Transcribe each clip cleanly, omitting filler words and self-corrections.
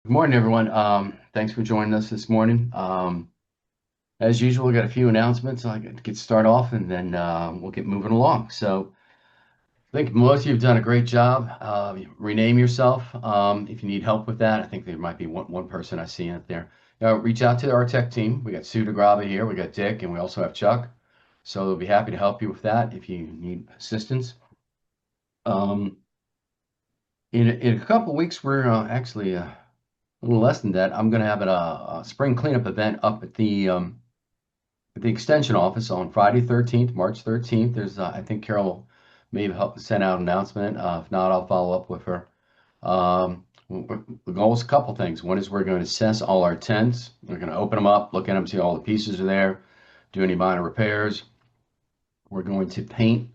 Good morning, everyone. Thanks for joining us this morning. As usual, we got a few announcements. I get start off, and then we'll get moving along. So, I think most of you have done a great job. Rename yourself if you need help with that. I think there might be one person I see out there. Reach out to our tech team. We got Sue DeGrava here. We got Dick, and we also have Chuck. So they'll be happy to help you with that if you need assistance. Um, in a couple of weeks, we're actually a little less than that. I'm going to have a spring cleanup event up at the extension office on Friday 13th, March 13th. There's I think Carol may have helped send out an announcement. If not, I'll follow up with her. The goal is a couple things. One is we're going to assess all our tents. We're going to open them up, look at them, see all the pieces are there, do any minor repairs. We're going to paint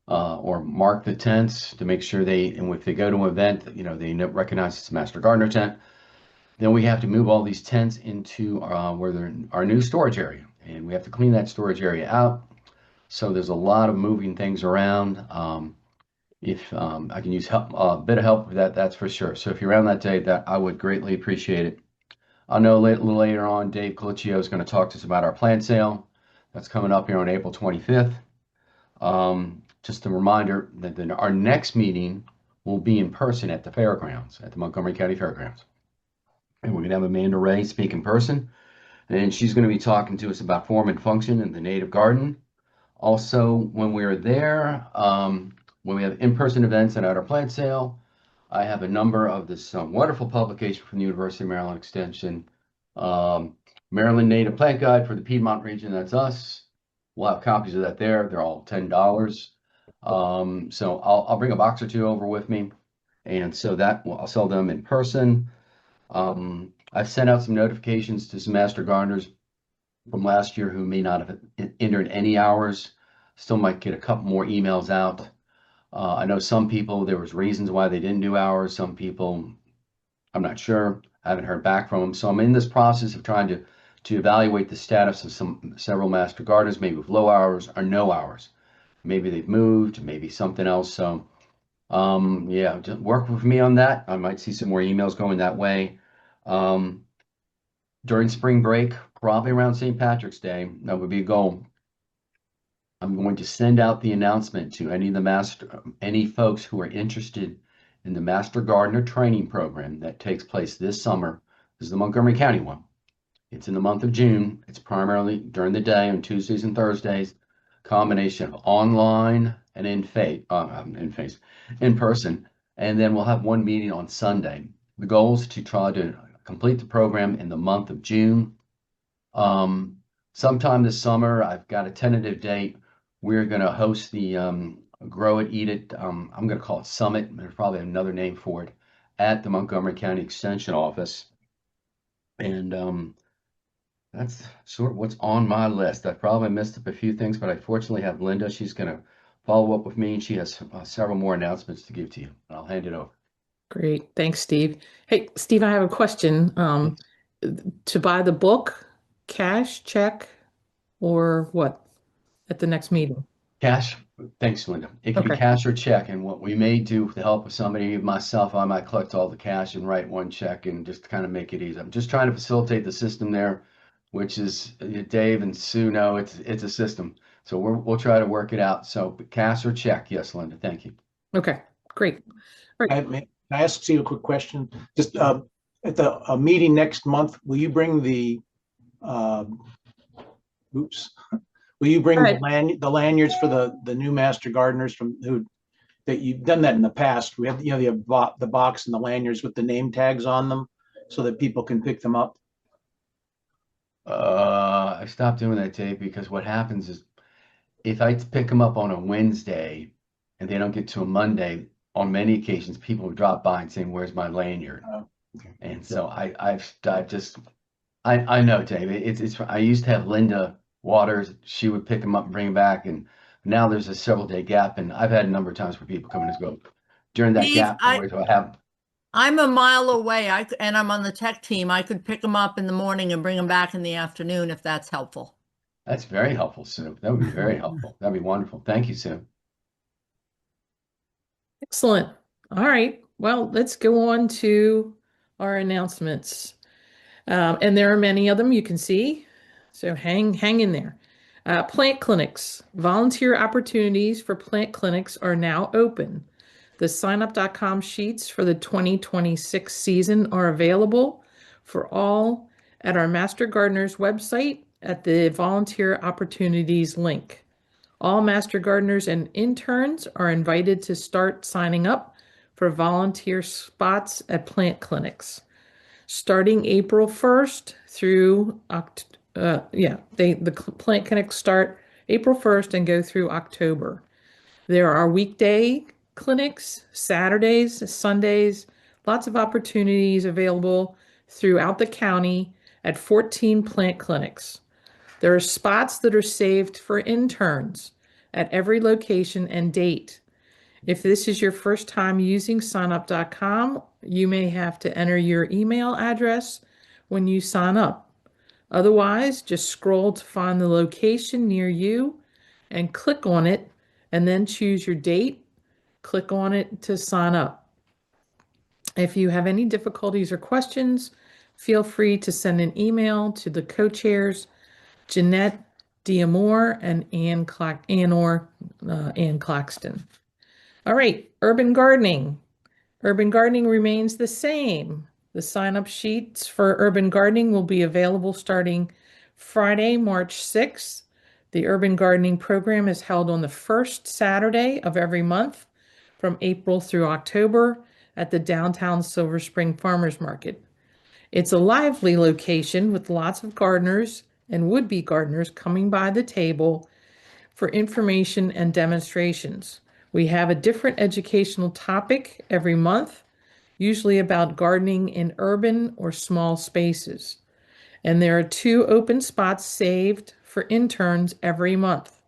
or mark the tents to make sure and if they go to an event, they recognize it's a Master Gardener tent. Then we have to move all these tents into where they're our new storage area, and we have to clean that storage area out. So there's a lot of moving things around. If I can use help, a bit of help with that, that's for sure. So if you're around that day, that I would greatly appreciate it. I know a little later on, Dave Colicchio is going to talk to us about our plant sale. That's coming up here on April 25th. Just a reminder that then our next meeting will be in person at the fairgrounds, at the Montgomery County Fairgrounds. And we're going to have Amanda Ray speak in person. And she's going to be talking to us about form and function in the native garden. Also, when we're there, when we have in-person events and at our plant sale, I have a number of this wonderful publication from the University of Maryland Extension, um, Maryland Native Plant Guide for the Piedmont region. That's us. We'll have copies of that there. They're all $10. So I'll bring a box or two over with me, and so I'll sell them in person. I've sent out some notifications to some master gardeners from last year who may not have entered any hours. Still might get a couple more emails out. I know some people, there was reasons why they didn't do hours. Some people, I'm not sure. I haven't heard back from them. So I'm in this process of trying to evaluate the status of several master gardeners, maybe with low hours or no hours. Maybe they've moved, maybe something else. So yeah, just work with me on that. I might see some more emails going that way. Um, During spring break, probably around St. Patrick's Day, that would be a goal. I'm going to send out the announcement to any folks who are interested in the Master Gardener training program that takes place this summer. This is the Montgomery County one. It's in the month of June. It's primarily during the day on Tuesdays and Thursdays, combination of online and in person. And then we'll have one meeting on Sunday. The goal is to try to complete the program in the month of June. Sometime this summer, I've got a tentative date. We're going to host the Grow It, Eat It. I'm going to call it Summit. There's probably another name for it at the Montgomery County Extension Office. And that's sort of what's on my list. I probably missed up a few things, but I fortunately have Linda. She's going to follow up with me, and she has several more announcements to give to you. I'll hand it over. Great. Thanks, Steve. Hey, Steve, I have a question. To buy the book, cash, check, or what at the next meeting? Cash, thanks, Linda. It could be Okay. cash or check, and what we may do to help with somebody, myself, I might collect all the cash and write one check and just kind of make it easy. I'm just trying to facilitate the system there, which is Dave and Sue know it's a system, so we'll try to work it out. So cash or check, yes, Linda. Thank you. Okay. Great. All right. Can I ask you a quick question? Just at the meeting next month, will you bring uh, oops, will you bring All right. the lanyards for the new master gardeners that you've done that in the past? We have, the box and the lanyards with the name tags on them so that people can pick them up. I stopped doing that, Dave, because what happens is if I pick them up on a Wednesday and they don't get to a Monday, on many occasions people drop by and saying, "Where's my lanyard?" Okay. And so I've just I know, Dave. It's I used to have Linda Waters. She would pick them up and bring them back, and now there's a several day gap. And I've had a number of times where people come in and go during that Steve, gap. Where do I have? I'm a mile away. And I'm on the tech team. I could pick them up in the morning and bring them back in the afternoon if that's helpful. That's very helpful, Sue. That would be very helpful. That'd be wonderful. Thank you, Sue. Excellent. All right. Well, let's go on to our announcements. And there are many of them you can see. So hang in there. Plant clinics. Volunteer opportunities for plant clinics are now open. The signup.com sheets for the 2026 season are available for all at our Master Gardeners website at the Volunteer Opportunities link. All Master Gardeners and interns are invited to start signing up for volunteer spots at plant clinics. Starting April 1st through the plant clinics start April 1st and go through October. There are weekday clinics, Saturdays, Sundays, lots of opportunities available throughout the county at 14 plant clinics. There are spots that are saved for interns at every location and date. If this is your first time using signup.com, you may have to enter your email address when you sign up. Otherwise, just scroll to find the location near you and click on it, and then choose your date. Click on it to sign up. If you have any difficulties or questions, feel free to send an email to the co-chairs, Jeanette Diamore and Ann Claxton. All right, urban gardening. Urban gardening remains the same. The sign-up sheets for urban gardening will be available starting Friday, March 6th. The urban gardening program is held on the first Saturday of every month from April through October at the downtown Silver Spring Farmers Market. It's a lively location with lots of gardeners and would-be gardeners coming by the table for information and demonstrations. We have a different educational topic every month, usually about gardening in urban or small spaces. And there are 2 open spots saved for interns every month.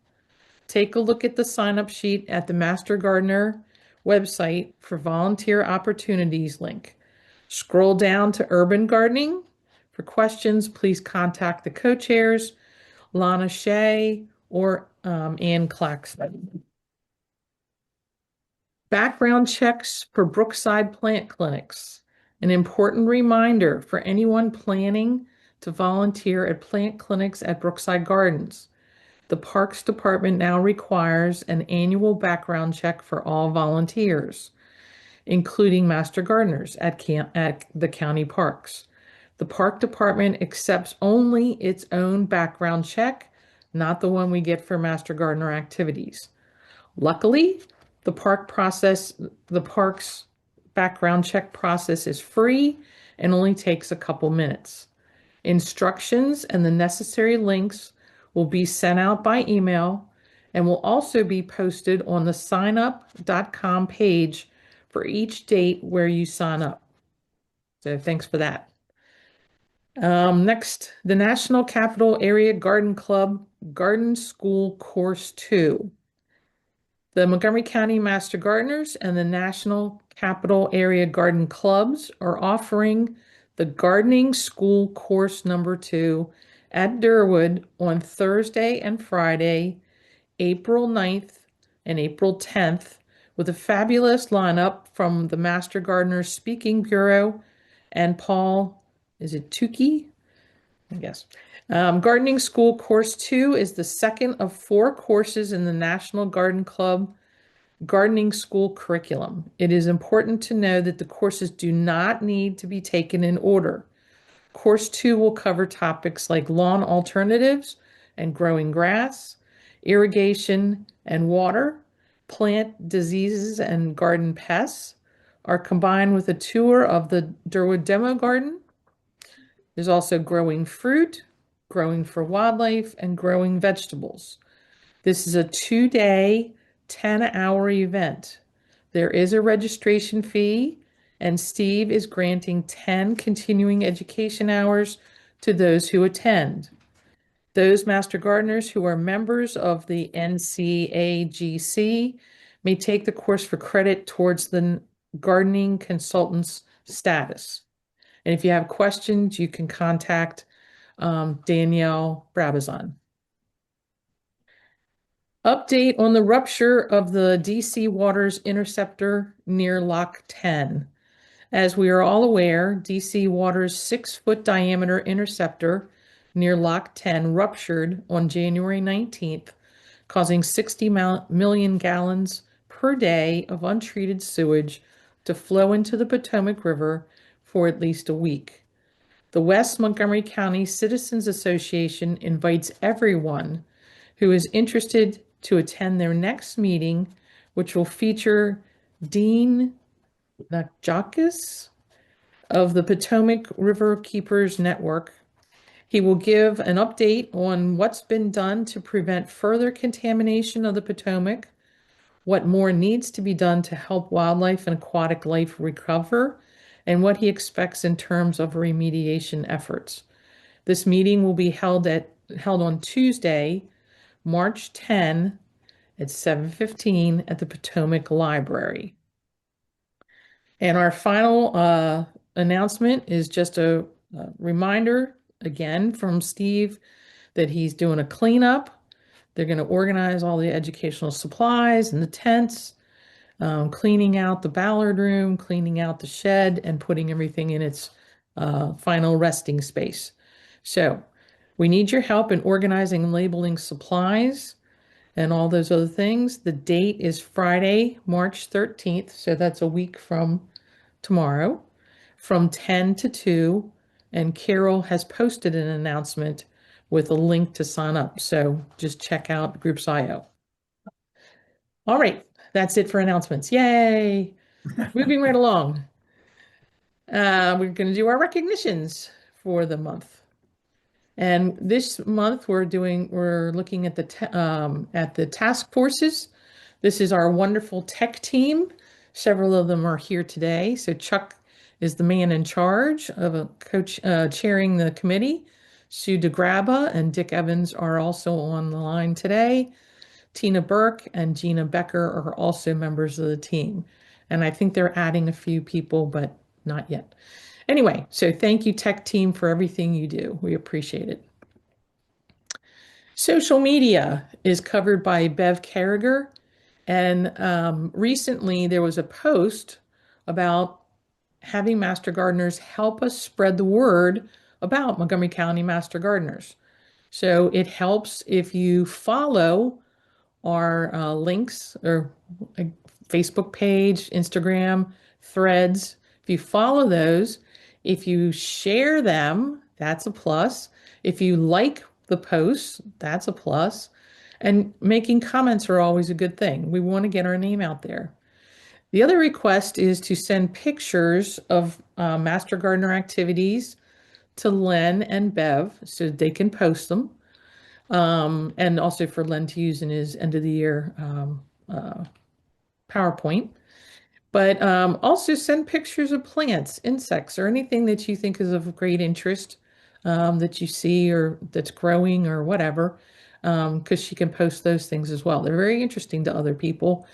Take a look at the sign-up sheet at the Master Gardener website for volunteer opportunities link. Scroll down to urban gardening. For questions, please contact the co-chairs, Lana Shea or Ann Claxton. Background checks for Brookside plant clinics. An important reminder for anyone planning to volunteer at plant clinics at Brookside Gardens. The Parks Department now requires an annual background check for all volunteers, including master gardeners at the county parks. The Park Department accepts only its own background check, not the one we get for master gardener activities. Luckily, the park's background check process is free and only takes a couple minutes. Instructions and the necessary links will be sent out by email and will also be posted on the signup.com page for each date where you sign up. So thanks for that. Next, the National Capital Area Garden Club Garden School Course 2. The Montgomery County Master Gardeners and the National Capital Area Garden Clubs are offering the Gardening School Course number 2 at Durwood on Thursday and Friday, April 9th and April 10th, with a fabulous lineup from the Master Gardeners Speaking Bureau and Paul, is it Tukey? I guess. Gardening School Course 2 is the second of 4 courses in the National Garden Club Gardening School curriculum. It is important to know that the courses do not need to be taken in order. Course 2 will cover topics like lawn alternatives and growing grass, irrigation and water, plant diseases and garden pests, are combined with a tour of the Durwood Demo Garden. There's also growing fruit, growing for wildlife, and growing vegetables. This is a 2-day, 10-hour event. There is a registration fee, and Steve is granting 10 continuing education hours to those who attend. Those Master Gardeners who are members of the NCAGC may take the course for credit towards the gardening consultant's status. And if you have questions, you can contact Danielle Brabazon. Update on the rupture of the DC Waters interceptor near Lock 10. As we are all aware, DC Water's 6-foot diameter interceptor near Lock 10 ruptured on January 19th, causing 60 million gallons per day of untreated sewage to flow into the Potomac River for at least a week. The West Montgomery County Citizens Association invites everyone who is interested to attend their next meeting, which will feature Dean Nakjakis of the Potomac River Keepers Network. He will give an update on what's been done to prevent further contamination of the Potomac, what more needs to be done to help wildlife and aquatic life recover, and what he expects in terms of remediation efforts. This meeting will be held on Tuesday, March 10 at 7:15 at the Potomac Library. And our final announcement is just a reminder again from Steve that he's doing a cleanup. They're going to organize all the educational supplies and the tents, cleaning out the Ballard room, cleaning out the shed, and putting everything in its final resting space. So we need your help in organizing and labeling supplies and all those other things. The date is Friday, March 13th, so that's a week from tomorrow, from 10 to 2, and Carol has posted an announcement with a link to sign up. So just check out Groups.io. All right, that's it for announcements. Yay! Moving right along. We're going to do our recognitions for the month. And this month we're looking at the task forces. This is our wonderful tech team. Several of them are here today. So Chuck is the man in charge of chairing the committee. Sue DeGraba and Dick Evans are also on the line today. Tina Burke and Gina Becker are also members of the team. And I think they're adding a few people, but not yet. Anyway, so thank you, tech team, for everything you do. We appreciate it. Social media is covered by Bev Carriger. And recently there was a post about having Master Gardeners help us spread the word about Montgomery County Master Gardeners. So it helps if you follow our links or Facebook page, Instagram, Threads. If you follow those, if you share them, that's a plus. If you like the posts, that's a plus. And making comments are always a good thing. We want to get our name out there. The other request is to send pictures of Master Gardener activities to Len and Bev so they can post them. And also for Len to use in his end of the year PowerPoint. But also send pictures of plants, insects, or anything that you think is of great interest that you see or that's growing or whatever, because she can post those things as well. They're very interesting to other people.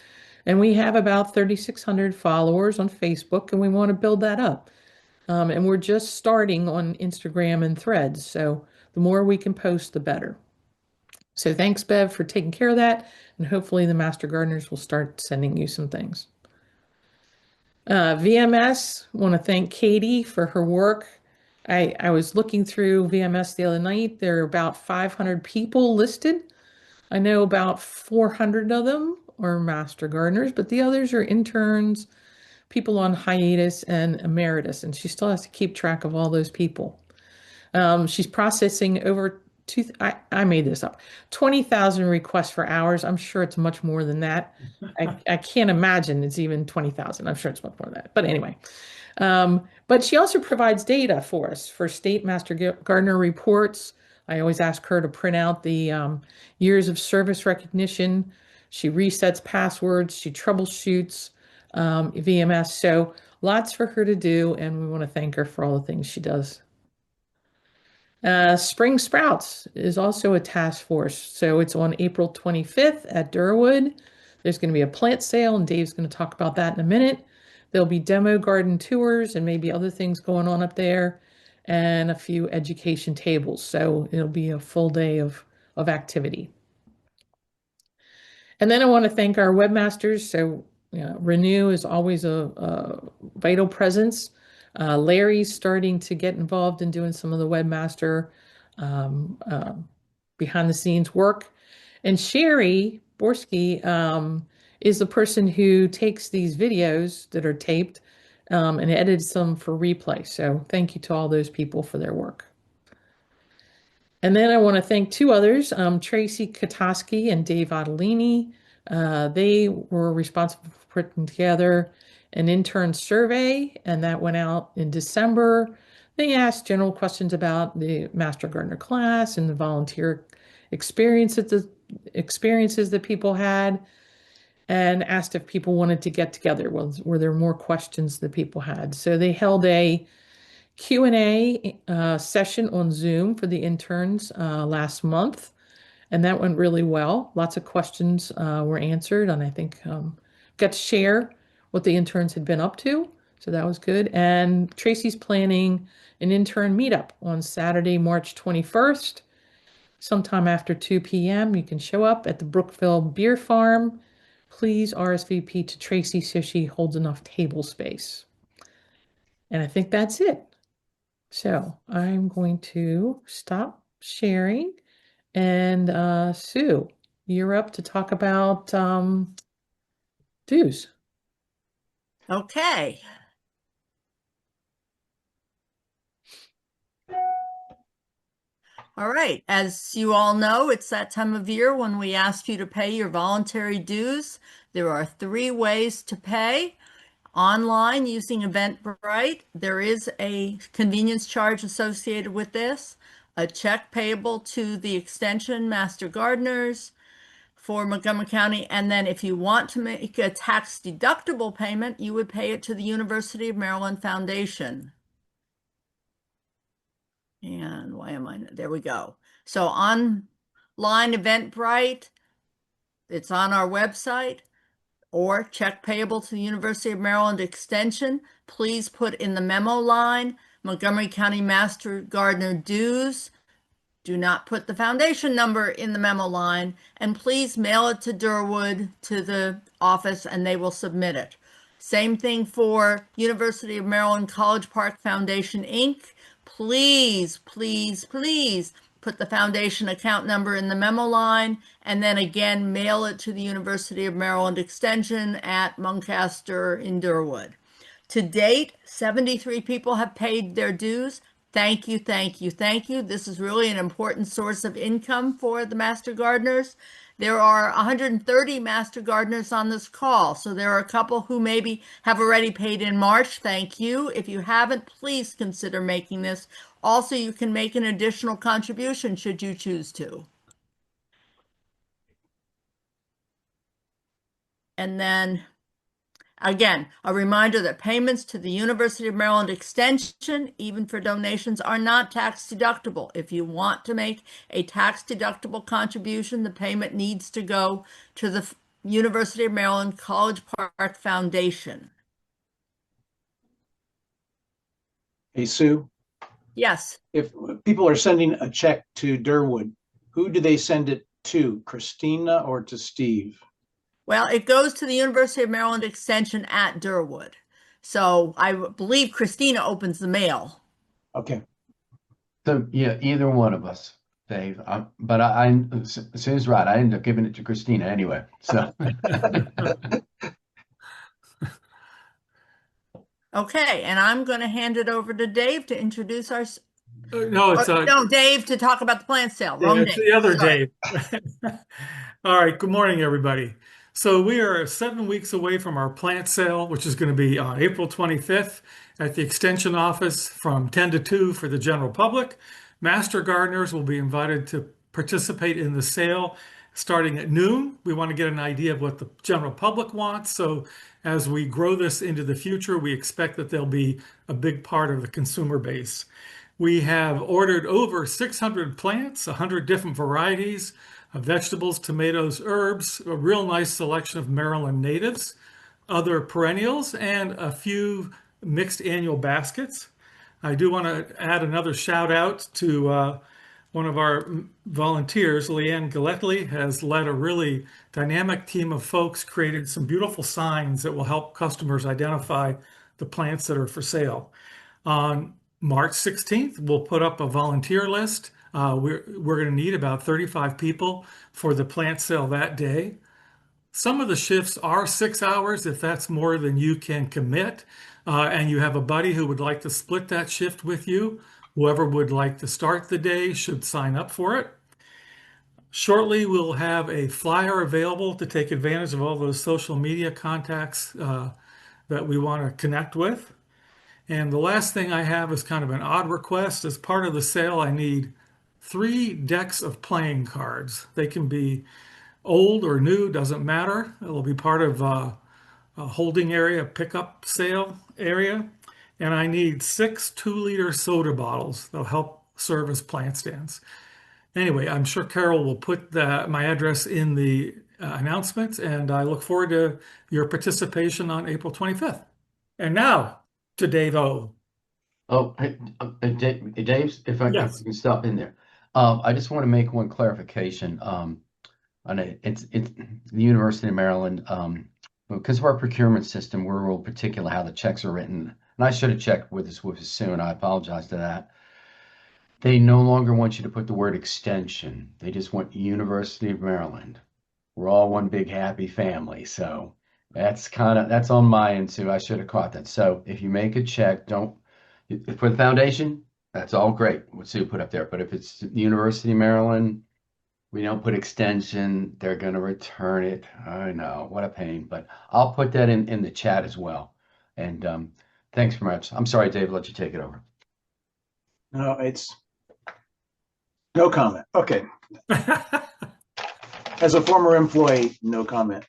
And we have about 3,600 followers on Facebook, and we want to build that up. And we're just starting on Instagram and Threads, so the more we can post, the better. So thanks, Bev, for taking care of that, and hopefully the Master Gardeners will start sending you some things. VMS, want to thank Katie for her work. I was looking through VMS the other night. There are about 500 people listed. I know about 400 of them are Master Gardeners, but the others are interns, people on hiatus, and emeritus, and she still has to keep track of all those people. She's processing over I made this up, 20,000 requests for hours. I'm sure it's much more than that. I can't imagine it's even 20,000. I'm sure it's much more than that. But anyway, but she also provides data for us for state Master Gardener reports. I always ask her to print out the years of service recognition. She resets passwords. She troubleshoots VMS. So lots for her to do, and we want to thank her for all the things she does. Spring Sprouts is also a task force. So it's on April 25th at Durwood. There's going to be a plant sale, and Dave's going to talk about that in a minute. There'll be demo garden tours and maybe other things going on up there, and a few education tables. So it'll be a full day of activity. And then I want to thank our webmasters. So Yeah, Renew is always a vital presence. Larry's starting to get involved in doing some of the webmaster um, um, behind the scenes work. And Sherry Borsky is the person who takes these videos that are taped and edits them for replay. So thank you to all those people for their work. And then I want to thank two others, Tracy Katoski and Dave Ottolini. They were responsible for putting together an intern survey, and that went out in December. They asked general questions about the Master Gardener class and the volunteer experiences that people had, and asked if people wanted to get together. Were there more questions that people had? So they held a Q&A session on Zoom for the interns last month, and that went really well. Lots of questions were answered, and I think got to share what the interns had been up to, so that was good. And Tracy's planning an intern meetup on Saturday, March 21st, sometime after 2 p.m. You can show up at the Brookville Beer Farm. Please RSVP to Tracy so she holds enough table space. And I think that's it. So I'm going to stop sharing. And Sue, you're up to talk about dues. Okay. All right. As you all know, it's that time of year when we ask you to pay your voluntary dues. There are 3 ways to pay. Online using Eventbrite, there is a convenience charge associated with this, a check payable to the Extension Master Gardeners for Montgomery County, and then if you want to make a tax-deductible payment, you would pay it to the University of Maryland Foundation. And why am I, there we go. So online Eventbrite, it's on our website, or check payable to the University of Maryland Extension. Please put in the memo line, Montgomery County Master Gardener dues. Do not put the foundation number in the memo line, and please mail it to Durwood to the office and they will submit it. Same thing for University of Maryland College Park Foundation, Inc. Please, please, please put the foundation account number in the memo line, and then again, mail it to the University of Maryland Extension at Muncaster in Durwood. To date, 73 people have paid their dues. Thank you, thank you, thank you. This is really an important source of income for the Master Gardeners. There are 130 Master Gardeners on this call, so there are a couple who maybe have already paid in March. Thank you. If you haven't, please consider making this. Also, you can make an additional contribution should you choose to. And then again, a reminder that payments to the University of Maryland Extension, even for donations, are not tax deductible. If you want to make a tax deductible contribution, the payment needs to go to the University of Maryland College Park Foundation. Hey, Sue, Yes. if people are sending a check to Durwood, who do they send it to, Christina or to Steve? Well, it goes to the University of Maryland Extension at Durwood. So I believe Christina opens the mail. Okay. So yeah, either one of us, Dave. But Sue's right. I ended up giving it to Christina anyway. So Okay, and I'm going to hand it over to Dave to introduce our. No, it's No, Dave to talk about the plant sale. Wrong it's Dave. the other Sorry. Dave. All right, good morning, everybody. So we are 7 weeks away from our plant sale, which is going to be on April 25th at the Extension office from 10 to 2 for the general public. Master gardeners will be invited to participate in the sale starting at noon. We want to get an idea of what the general public wants. So as we grow this into the future, we expect that they'll be a big part of the consumer base. We have ordered over 600 plants, 100 different varieties of vegetables, tomatoes, herbs, a real nice selection of Maryland natives, other perennials, and a few mixed annual baskets. I do want to add another shout out to one of our volunteers, Leanne Gilletley, has led a really dynamic team of folks, created some beautiful signs that will help customers identify the plants that are for sale. On March 16th, we'll put up a volunteer list. We're going to need about 35 people for the plant sale that day. Some of the shifts are 6 hours if that's more than you can commit, and you have a buddy who would like to split that shift with you. Whoever would like to start the day should sign up for it. Shortly, we'll have a flyer available to take advantage of all those social media contacts that we want to connect with. And the last thing I have is kind of an odd request. As part of the sale, I need 3 decks of playing cards. They can be old or new, doesn't matter. It'll be part of a holding area, pickup sale area. And I need 6 2-liter soda bottles that'll help serve as plant stands. Anyway, I'm sure Carol will put my address in the announcements, and I look forward to your participation on April 25th. And now to Dave O. Oh, hey, Dave, if I Yes. can stop in there. I just want to make one clarification. On it's the University of Maryland, because of our procurement system, we're real particular how the checks are written. And I should have checked with us soon. I apologize to that. They no longer want you to put the word extension. They just want University of Maryland. We're all one big happy family. So that's on my end too. I should have caught that. So if you make a check, don't for the foundation, that's all great. What Sue put up there. But if it's the University of Maryland, we don't put extension, they're going to return it. I know, what a pain. But I'll put that in the chat as well. And thanks very much. I'm sorry, Dave, let you take it over. No, it's no comment. Okay. As a former employee, no comment.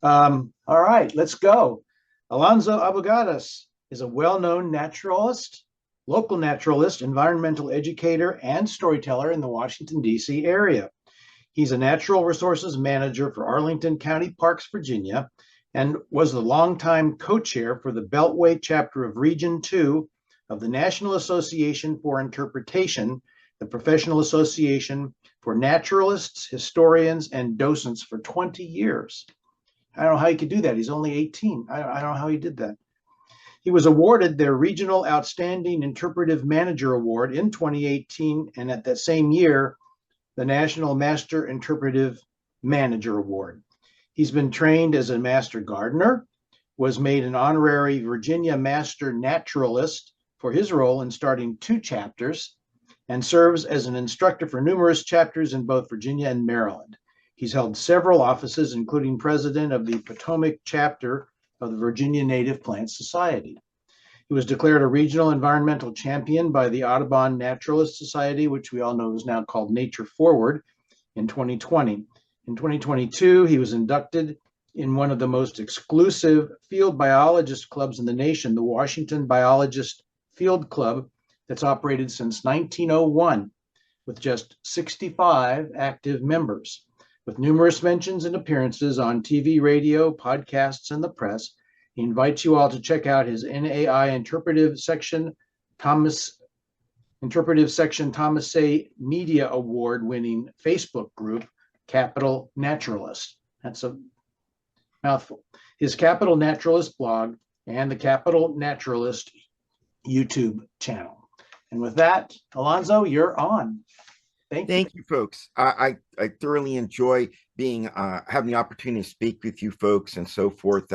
All right, let's go. Alonso Abogadas is a well-known naturalist, local naturalist, environmental educator, and storyteller in the Washington, D.C. area. He's a natural resources manager for Arlington County Parks, Virginia, and was the longtime co-chair for the Beltway chapter of Region 2 of the National Association for Interpretation, the professional association for naturalists, historians, and docents for 20 years. I don't know how he could do that. He's only 18. I don't know how he did that. He was awarded their Regional Outstanding Interpretive Manager Award in 2018, and at that same year, the National Master Interpretive Manager Award. He's been trained as a Master Gardener, was made an honorary Virginia Master Naturalist for his role in starting 2 chapters, and serves as an instructor for numerous chapters in both Virginia and Maryland. He's held several offices, including president of the Potomac chapter of the Virginia Native Plant Society. He was declared a regional environmental champion by the Audubon Naturalist Society, which we all know is now called Nature Forward, in 2020. In 2022, he was inducted in one of the most exclusive field biologist clubs in the nation, the Washington Biologist Field Club, that's operated since 1901, with just 65 active members. With numerous mentions and appearances on TV, radio, podcasts, and the press, he invites you all to check out his NAI Interpretive Section Thomas A. Media Award-winning Facebook group, Capital Naturalist. That's a mouthful. His Capital Naturalist blog and the Capital Naturalist YouTube channel. And with that, Alonzo, you're on. Thank you, folks. I thoroughly enjoy being having the opportunity to speak with you folks and so forth.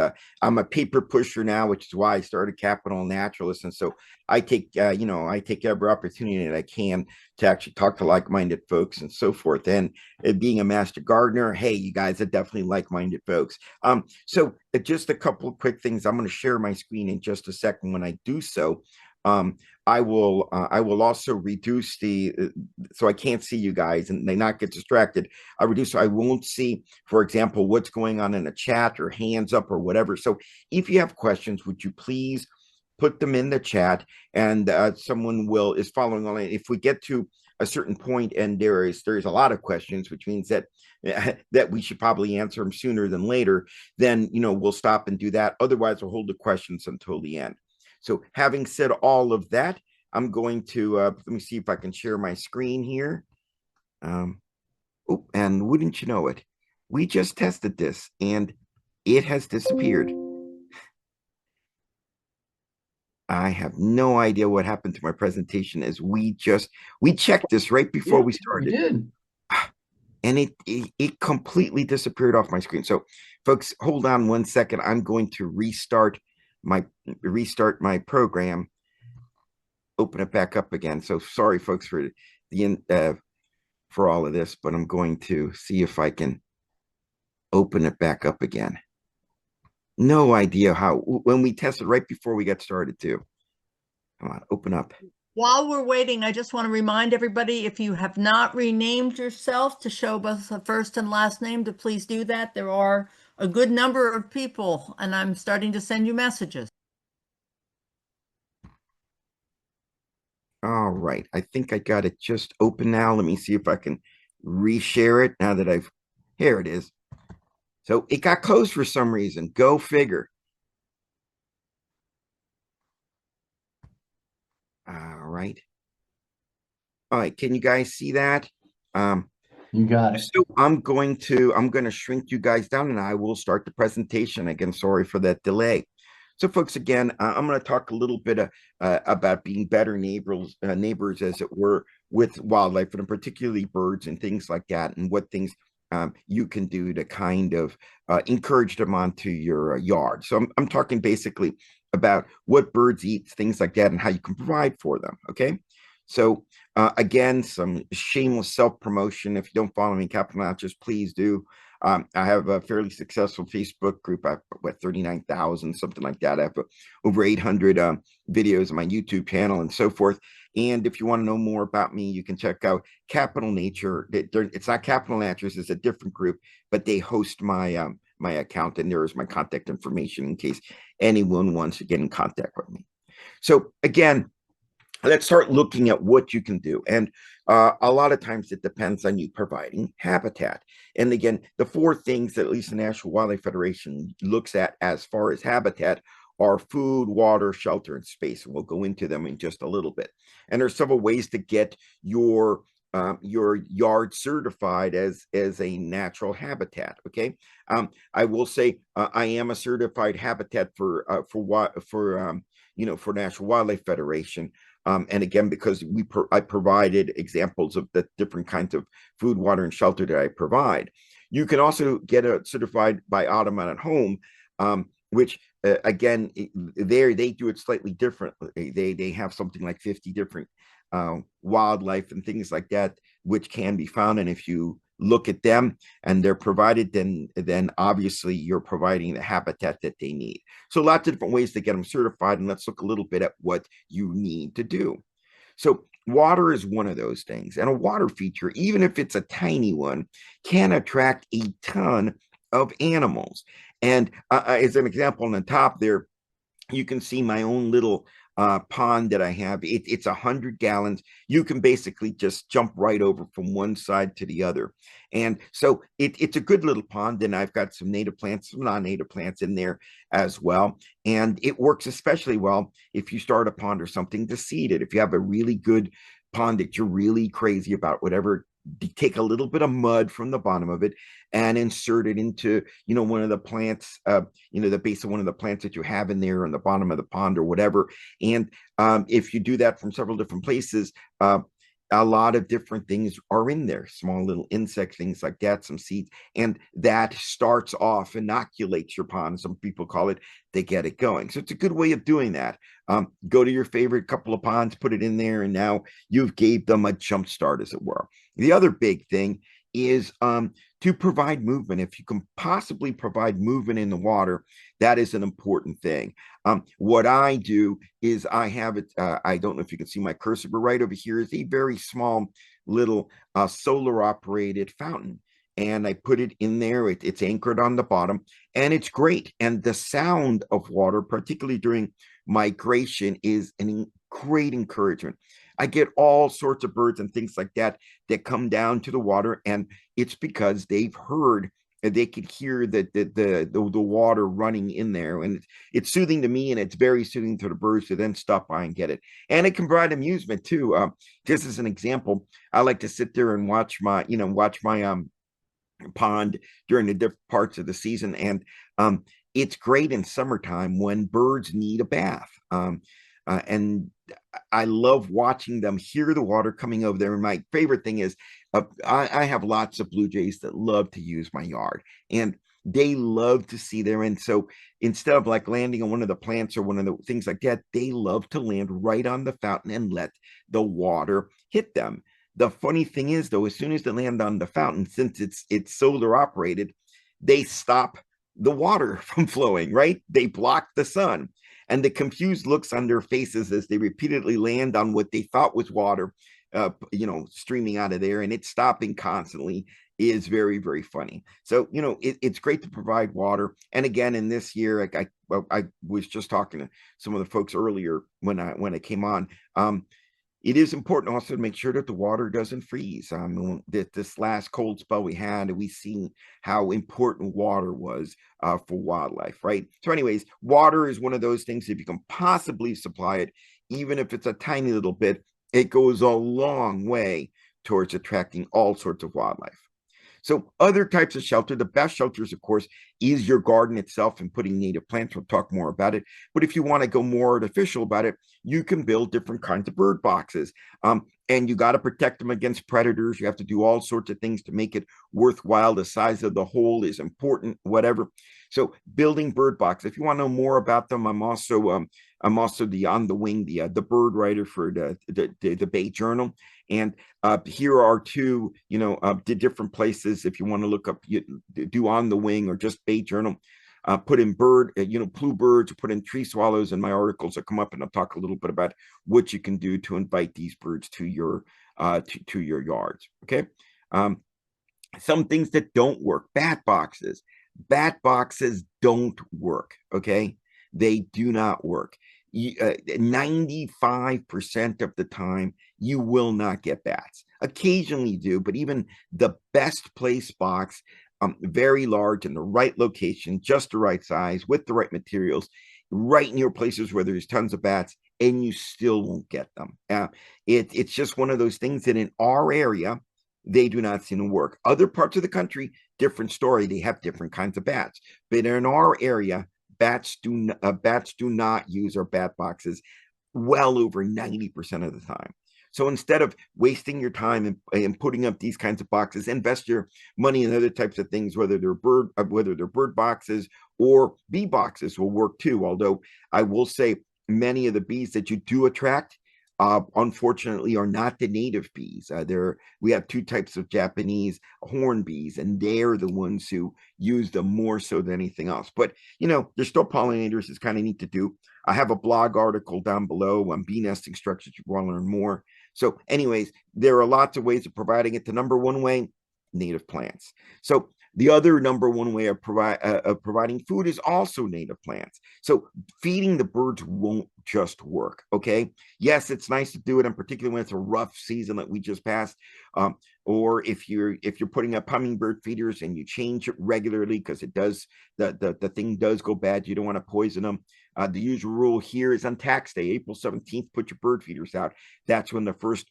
I'm a paper pusher now, which is why I started Capital Naturalist, and so I take I take every opportunity that I can to actually talk to like-minded folks and so forth. And being a master gardener, hey, you guys are definitely like-minded folks. So just a couple of quick things. I'm going to share my screen in just a second. When I do so, I will also reduce so I can't see you guys and they not get distracted. I won't see, for example, what's going on in the chat or hands up or whatever. So if you have questions, would you please put them in the chat, and someone is following on. If we get to a certain point and there is a lot of questions, which means that that we should probably answer them sooner than later, then we'll stop and do that. Otherwise, we'll hold the questions until the end. So having said all of that, I'm going to, let me see if I can share my screen here. Oh, and wouldn't you know it, we just tested this and it has disappeared. I have no idea what happened to my presentation as we checked this right before Yeah, we we started. did. And it completely disappeared off my screen. So folks, hold on one second. I'm going to restart my program, open it back up again. So sorry folks for the for all of this, but I'm going to see if I can open it back up again. No idea how, when we tested right before we got started too. Come on, open up. While we're waiting, I just want to remind everybody, if you have not renamed yourself to show both a first and last name, to please do that. There are a good number of people, and I'm starting to send you messages. All right, I think I got it just open now. Let me see if I can reshare it now that here it is. So it got closed for some reason. Go figure. All right. All right, can you guys see that? You got it. So I'm going to shrink you guys down and I will start the presentation. Again, sorry for that delay. So folks, again, I'm going to talk a little bit about being better neighbors, as it were, with wildlife, and particularly birds and things like that, and what things you can do to kind of encourage them onto your yard. So I'm talking basically about what birds eat, things like that, and how you can provide for them. Okay. So again, some shameless self-promotion. If you don't follow me in Capital Natchez, please do. I have a fairly successful Facebook group. I have 39,000, something like that. I have over 800 videos on my YouTube channel and so forth. And if you want to know more about me, you can check out Capital Nature. It's not Capital Natchez, it's a different group, but they host my my account, and there is my contact information in case anyone wants to get in contact with me. So again, let's start looking at what you can do. And a lot of times it depends on you providing habitat. And again, the four things that at least the National Wildlife Federation looks at as far as habitat are food, water, shelter, and space. And we'll go into them in just a little bit. And there's several ways to get your yard certified as a natural habitat. Okay, I will say I am a certified habitat for National Wildlife Federation. And again, because I provided examples of the different kinds of food, water, and shelter that I provide. You can also get a certified by Audubon at Home, which again, they do it slightly differently. They have something like 50 different wildlife and things like that, which can be found. And if you look at them and they're provided, then obviously you're providing the habitat that they need. So lots of different ways to get them certified, and let's look a little bit at what you need to do. So water is one of those things, and a water feature, even if it's a tiny one, can attract a ton of animals. And as an example on the top there, you can see my own little pond that I have. It's 100 gallons. You can basically just jump right over from one side to the other. And so it's a good little pond. And I've got some native plants, some non-native plants in there as well. And it works especially well if you start a pond or something to seed it. If you have a really good pond that you're really crazy about, whatever, take a little bit of mud from the bottom of it and insert it into one of the plants, the base of one of the plants that you have in there on the bottom of the pond or whatever. And if you do that from several different places, a lot of different things are in there, small little insect things like that, some seeds, and that starts off, inoculates your pond, some people call it, they get it going. So it's a good way of doing that. Go to your favorite couple of ponds, put it in there, and now you've gave them a jump start, as it were. The other big thing is to provide movement. If you can possibly provide movement in the water, that is an important thing. What I do is I have it, I don't know if you can see my cursor, but right over here is a very small little solar operated fountain. And I put it in there. It's anchored on the bottom, and it's great. And the sound of water, particularly during migration, is a great encouragement. I get all sorts of birds and things like that that come down to the water, and it's because they've heard and they could hear the water running in there, and it's soothing to me, and it's very soothing to the birds to then stop by and get it. And it can provide amusement too. Just as an example, I like to sit there and watch my pond during the different parts of the season, and it's great in summertime when birds need a bath. And I love watching them hear the water coming over there. And my favorite thing is I have lots of blue jays that love to use my yard, and they love to see there. And so instead of like landing on one of the plants or one of the things like that, they love to land right on the fountain and let the water hit them. The funny thing is, though, as soon as they land on the fountain, since it's solar operated, they stop the water from flowing, right? They block the sun. And the confused looks on their faces as they repeatedly land on what they thought was water, streaming out of there, and it's stopping constantly, is very, very funny. So, it's great to provide water. And again, in this year, I was just talking to some of the folks earlier when I came on. It is important also to make sure that the water doesn't freeze. This last cold spell we had, we seen how important water was for wildlife, right? So anyways, water is one of those things, if you can possibly supply it, even if it's a tiny little bit, it goes a long way towards attracting all sorts of wildlife. So other types of shelter, the best shelters, of course, is your garden itself and putting native plants. We'll talk more about it. But if you want to go more artificial about it, you can build different kinds of bird boxes. And you got to protect them against predators. You have to do all sorts of things to make it worthwhile. The size of the hole is important, whatever. So building bird boxes. If you want to know more about them, I'm also the On the Wing, the bird writer for the Bay Journal. And here are two, the different places. If you want to look up, do On the Wing or just Bay Journal, put in bluebirds, or put in tree swallows, and my articles will come up, and I'll talk a little bit about what you can do to invite these birds to your yards. Okay. Some things that don't work: bat boxes. Bat boxes don't work. Okay. They do not work. 95% of the time, you will not get bats. Occasionally you do, but even the best placed box, very large, in the right location, just the right size, with the right materials, right near places where there's tons of bats, and you still won't get them. It's just one of those things that in our area, they do not seem to work. Other parts of the country, different story. They have different kinds of bats. But in our area, bats do not use our bat boxes well over 90% of the time. So instead of wasting your time and putting up these kinds of boxes, invest your money in other types of things, whether they're bird boxes or bee boxes will work too. Although I will say many of the bees that you do attract, unfortunately, are not the native bees. We have two types of Japanese horn bees, and they're the ones who use them more so than anything else. But they're still pollinators. It's kind of neat to do. I have a blog article down below on bee nesting structures if you want to learn more. So, anyways, there are lots of ways of providing it. The number one way, native plants. So the other number one way of providing food is also native plants. So feeding the birds won't just work. Okay. Yes, it's nice to do it, in particular when it's a rough season that we just passed. Or if you're putting up hummingbird feeders and you change it regularly, because it does, the thing does go bad. You don't want to poison them. The usual rule here is on tax day, April 17th, put your bird feeders out. That's when the first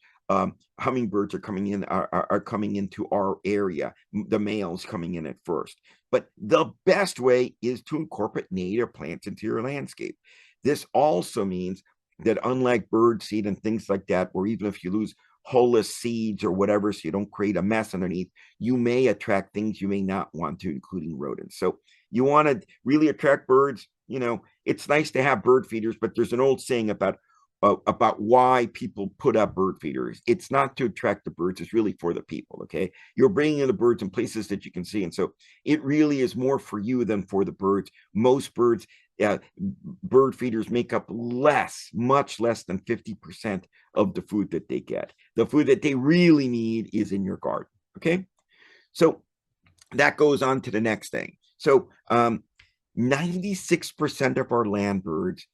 hummingbirds are coming into our area, the males coming in at first. But the best way is to incorporate native plants into your landscape. This also means that, unlike bird seed and things like that, where even if you lose hulless seeds or whatever, so you don't create a mess underneath, you may attract things you may not want to, including rodents. So you want to really attract birds. It's nice to have bird feeders, but there's an old saying about why people put up bird feeders. It's not to attract the birds. It's really for the people. Okay. You're bringing in the birds in places that you can see. And so it really is more for you than for the birds. Most bird feeders make up much less than 50% of the food that they get. The food that they really need is in your garden. Okay. So that goes on to the next thing. So 96% of our land birds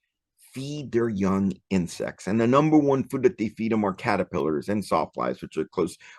feed their young insects. And the number one food that they feed them are caterpillars and sawflies,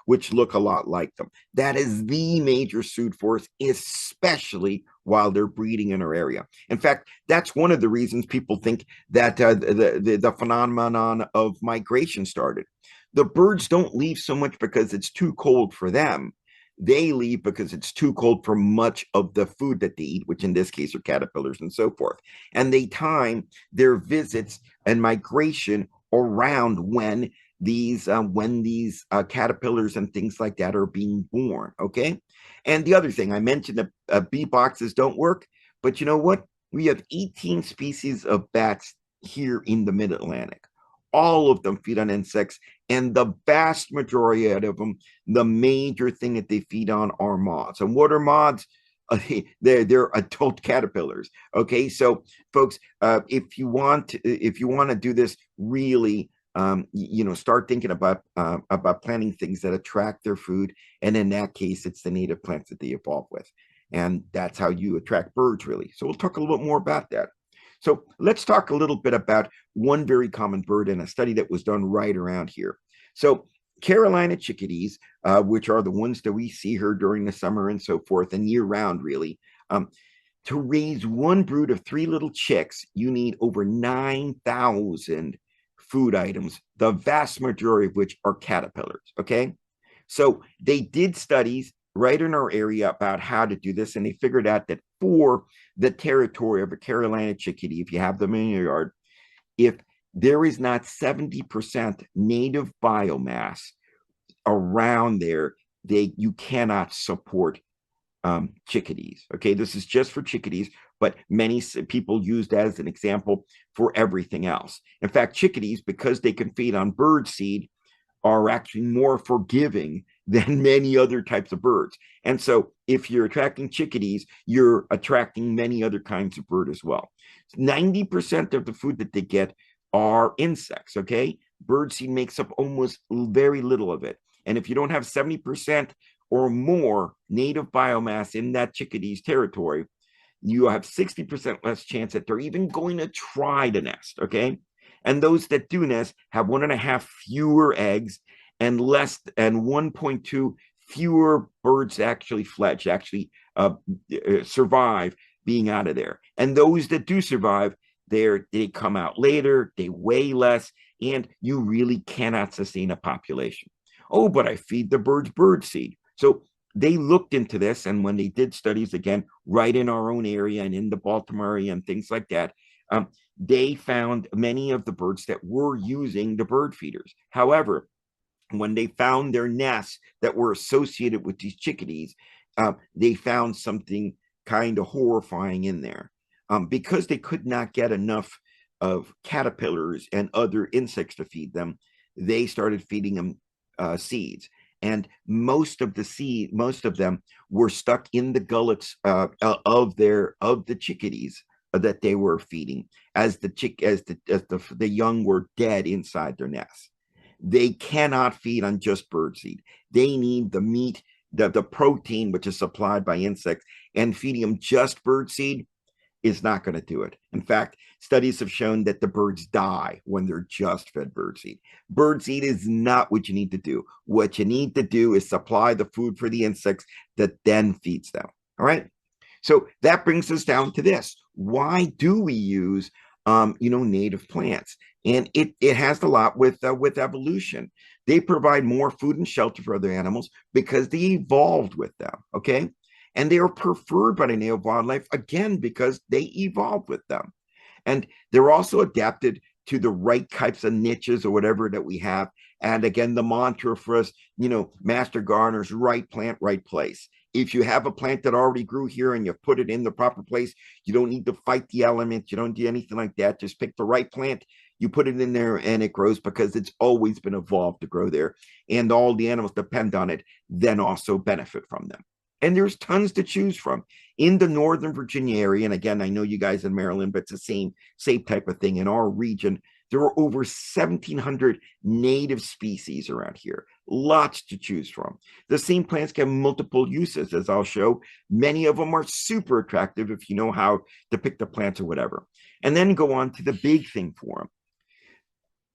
which look a lot like them. That is the major food source, especially while they're breeding in our area. In fact, that's one of the reasons people think that the phenomenon of migration started. The birds don't leave so much because it's too cold for them. They leave because it's too cold for much of the food that they eat, which in this case are caterpillars and so forth. And they time their visits and migration around when these caterpillars and things like that are being born. Okay. And the other thing I mentioned, that bee boxes don't work, but you know what? We have 18 species of bats here in the Mid-Atlantic. All of them feed on insects, and the vast majority of them, the major thing that they feed on are moths. And what are moths? They're adult caterpillars. Okay, so folks, if you want to do this really, start thinking about planting things that attract their food, and in that case, it's the native plants that they evolve with, and that's how you attract birds, really. So we'll talk a little bit more about that. So let's talk a little bit about one very common bird in a study that was done right around here. So Carolina chickadees, which are the ones that we see here during the summer and so forth, and year round, really. To raise one brood of 3 little chicks, you need over 9,000 food items, the vast majority of which are caterpillars, okay? So they did studies right in our area about how to do this, and they figured out that for the territory of a Carolina chickadee, if you have them in your yard, if there is not 70% native biomass around there, you cannot support chickadees. Okay, this is just for chickadees, but many people use that as an example for everything else. In fact, chickadees, because they can feed on bird seed, are actually more forgiving than many other types of birds. And so if you're attracting chickadees, you're attracting many other kinds of bird as well. 90% of the food that they get are insects, okay? Birdseed makes up almost very little of it. And if you don't have 70% or more native biomass in that chickadee's territory, you have 60% less chance that they're even going to try to nest, okay? And those that do nest have 1.5 fewer eggs and 1.2 fewer birds actually fledge, survive being out of there. And those that do survive, they come out later, they weigh less, and you really cannot sustain a population. Oh, but I feed the birds bird seed. So they looked into this, and when they did studies, again, right in our own area and in the Baltimore area and things like that, they found many of the birds that were using the bird feeders. However, when they found their nests that were associated with these chickadees, they found something kind of horrifying in there. Because they could not get enough of caterpillars and other insects to feed them, they started feeding them seeds. And most of them were stuck in the gullets of the chickadees that they were feeding, as the young were dead inside their nests. They cannot feed on just birdseed. They need the meat, the protein, which is supplied by insects, and feeding them just birdseed is not going to do it. In fact, studies have shown that the birds die when they're just fed birdseed. Birdseed is not what you need to do. What you need to do is supply the food for the insects that then feeds them. All right. So that brings us down to this. Why do we use, native plants? And it has a lot with evolution. They provide more food and shelter for other animals because they evolved with them. Okay. And they are preferred by the native wildlife, again, because they evolved with them. And they're also adapted to the right types of niches or whatever that we have. And again, the mantra for us, master gardeners, right plant, right place. If you have a plant that already grew here and you put it in the proper place, you don't need to fight the elements. You don't do anything like that. Just pick the right plant. You put it in there and it grows because it's always been evolved to grow there. And all the animals depend on it, then also benefit from them. And there's tons to choose from in the Northern Virginia area. And again, I know you guys in Maryland, but it's the same type of thing in our region. There are over 1,700 native species around here. lots to choose from. The same plants can have multiple uses, as I'll show. Many of them are super attractive if you know how to pick the plants or whatever. And then go on to the big thing for them.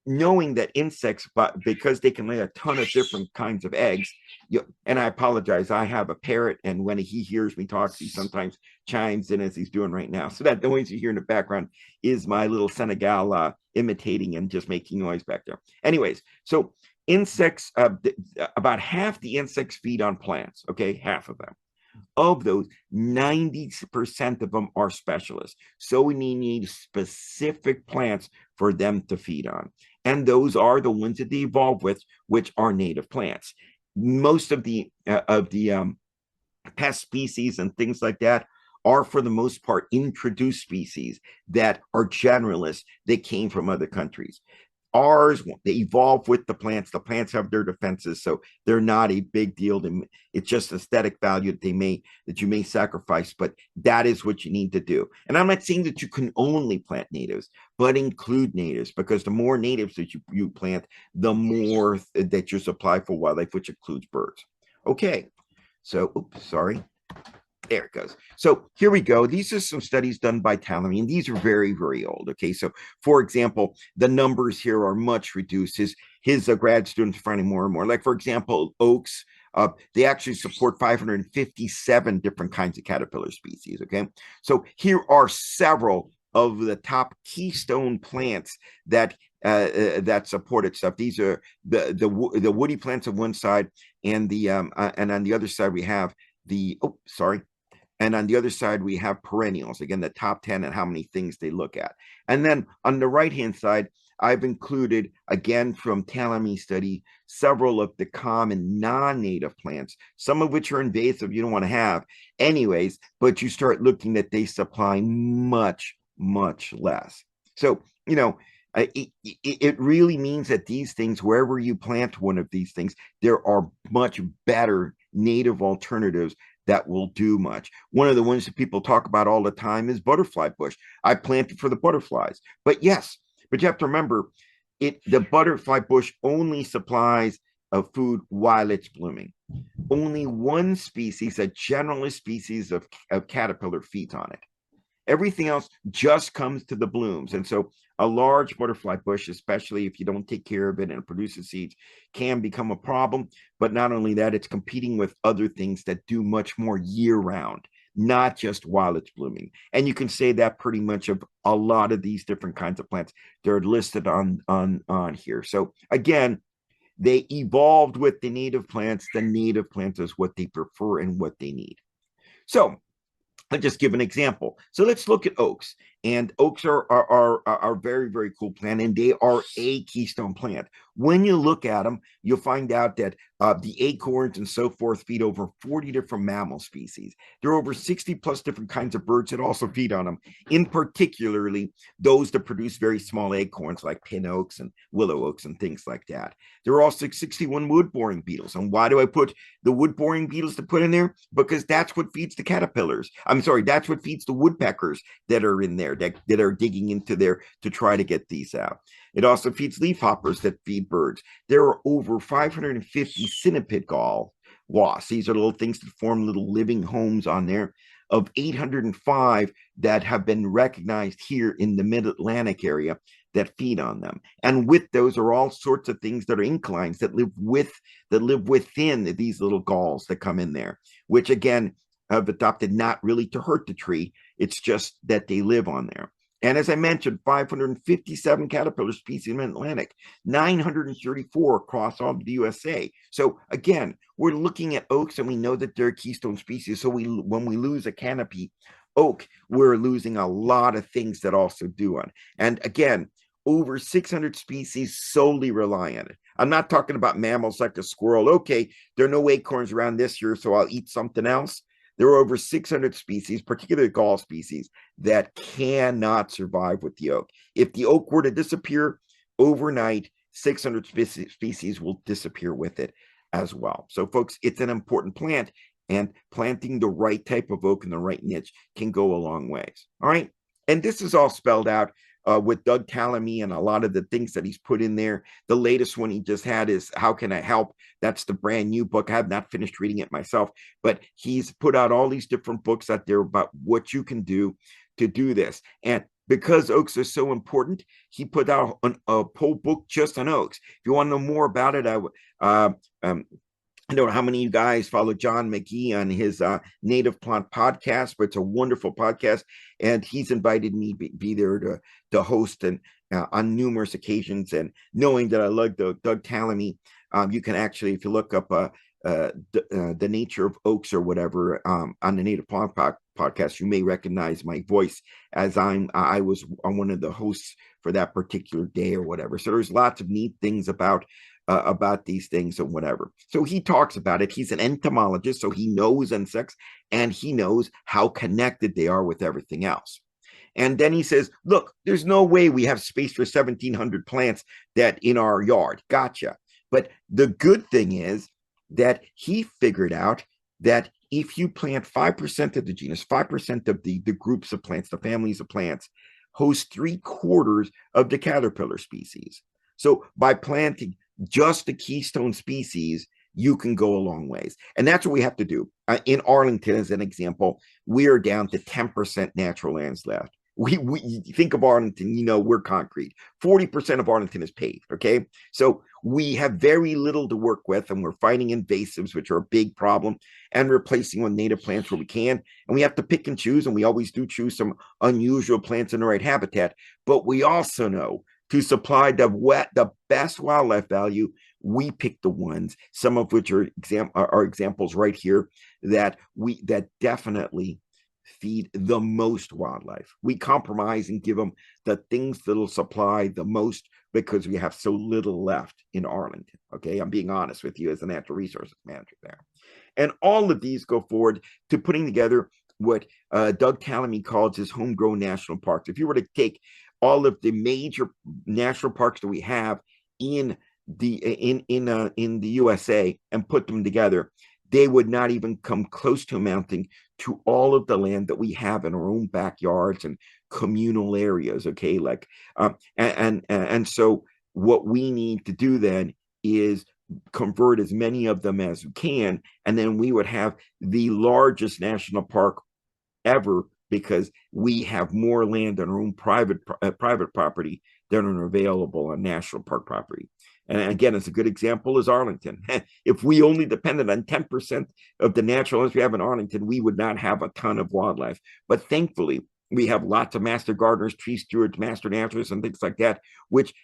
Knowing that insects, but because they can lay a ton of different kinds of eggs, and I apologize, I have a parrot, and when he hears me talk, he sometimes chimes in as he's doing right now. So that noise you hear in the background is my little Senegal imitating and just making noise back there. Anyways, so insects, about half the insects feed on plants, okay, half of them. Of those, 90% of them are specialists. So we need specific plants for them to feed on. And those are the ones that they evolve with, which are native plants. Most of the pest species and things like that are, for the most part, introduced species that are generalists that came from other countries. Ours, they evolve with the plants. The plants have their defenses, so they're not a big deal. It's just aesthetic value that you may sacrifice, but that is what you need to do. And I'm not saying that you can only plant natives, but include natives, because the more natives that you plant, the more that you supply for wildlife, which includes birds. Okay, so, oops, sorry. There it goes. So here we go. These are some studies done by Talamy, and these are very, very old. Okay, so for example, the numbers here are much reduced. His grad students are finding more and more. Like, for example, oaks, they actually support 557 different kinds of caterpillar species. Okay, so here are several of the top keystone plants that supported stuff. These are the woody plants on one side, and on the other side we have and on the other side, we have perennials, again, the top 10 and how many things they look at. And then on the right-hand side, I've included, again, from Talamy study, several of the common non-native plants, some of which are invasive you don't want to have anyways, but you start looking that they supply much, much less. So, it really means that these things, wherever you plant one of these things, there are much better native alternatives that will do much. One of the ones that people talk about all the time is butterfly bush. I planted for the butterflies, but you have to remember, the butterfly bush only supplies of food while it's blooming. Only one species, a generalist species of caterpillar, feeds on it. Everything else just comes to the blooms. And so a large butterfly bush, especially if you don't take care of it and it produces seeds, can become a problem. But not only that, it's competing with other things that do much more year round, not just while it's blooming. And you can say that pretty much of a lot of these different kinds of plants. They're listed on here. So again, they evolved with the native plants. The native plants is what they prefer and what they need. So I'll just give an example. So let's look at oaks. And oaks are very, very cool plant, and they are a keystone plant. When you look at them, you'll find out that the acorns and so forth feed over 40 different mammal species. There are over 60 plus different kinds of birds that also feed on them, in particularly those that produce very small acorns like pin oaks and willow oaks and things like that. There are also 61 wood-boring beetles. And why do I put the wood-boring beetles to put in there? Because that's what feeds the caterpillars. That's what feeds the woodpeckers that are in there, that are digging into there to try to get these out. It also feeds leafhoppers that feed birds. There are over 550 centipede wasps. These are little things that form little living homes on there, of 805 that have been recognized here in the mid-Atlantic area that feed on them. And with those are all sorts of things that are inclines that live within these little galls that come in there, which again have adopted not really to hurt the tree. It's just that they live on there. And as I mentioned, 557 caterpillar species in the Atlantic, 934 across all of the USA. So again, we're looking at oaks, and we know that they're a keystone species. So when we lose a canopy oak, we're losing a lot of things that also do on. And again, over 600 species solely rely on it. I'm not talking about mammals like a squirrel. Okay, there are no acorns around this year, so I'll eat something else. There are over 600 species, particularly gall species, that cannot survive with the oak. If the oak were to disappear overnight, 600 species will disappear with it as well. So, folks, it's an important plant, and planting the right type of oak in the right niche can go a long ways. All right. And this is all spelled out with Doug Tallamy and a lot of the things that he's put in there. The latest one he just had is How Can I Help? That's the brand new book. I have not finished reading it myself, but he's put out all these different books out there about what you can do to do this. And because oaks are so important, he put out a whole book just on oaks. If you want to know more about it, I don't know how many of you guys follow John McGee on his Native Plant podcast, but it's a wonderful podcast, and he's invited me to be there to host and on numerous occasions. And knowing that I love Doug Tallamy, you can actually, if you look up the nature of oaks or whatever on the Native Plant podcast, you may recognize my voice as I was on one of the hosts for that particular day or whatever. So there's lots of neat things about these things and whatever. So he talks about it. He's an entomologist, so he knows insects and he knows how connected they are with everything else. And then he says, look, there's no way we have space for 1,700 plants that in our yard. Gotcha. But the good thing is that he figured out that if you plant 5% of the genus, 5% of the groups of plants, the families of plants, host 3/4 of the caterpillar species. So by planting just the keystone species, you can go a long ways. And that's what we have to do. In Arlington, as an example, we are down to 10% natural lands left. We think of Arlington, we're concrete. 40% of Arlington is paved, okay? So we have very little to work with, and we're fighting invasives, which are a big problem, and replacing with native plants where we can. And we have to pick and choose, and we always do choose some unusual plants in the right habitat. But we also know to supply the best wildlife value, we pick the ones, some of which are examples right here that definitely feed the most wildlife. We compromise and give them the things that'll supply the most because we have so little left in Arlington. Okay, I'm being honest with you as a natural resources manager there. And all of these go forward to putting together what Doug Tallamy calls his homegrown national parks. If you were to take all of the major national parks that we have in the USA and put them together, they would not even come close to amounting to all of the land that we have in our own backyards and communal areas. Okay, like and so what we need to do then is convert as many of them as we can, and then we would have the largest national park ever, because we have more land on our own private property than are available on national park property. And again, it's a good example is Arlington. If we only depended on 10% of the natural lands we have in Arlington, we would not have a ton of wildlife. But thankfully, we have lots of master gardeners, tree stewards, master naturalists, and things like that, which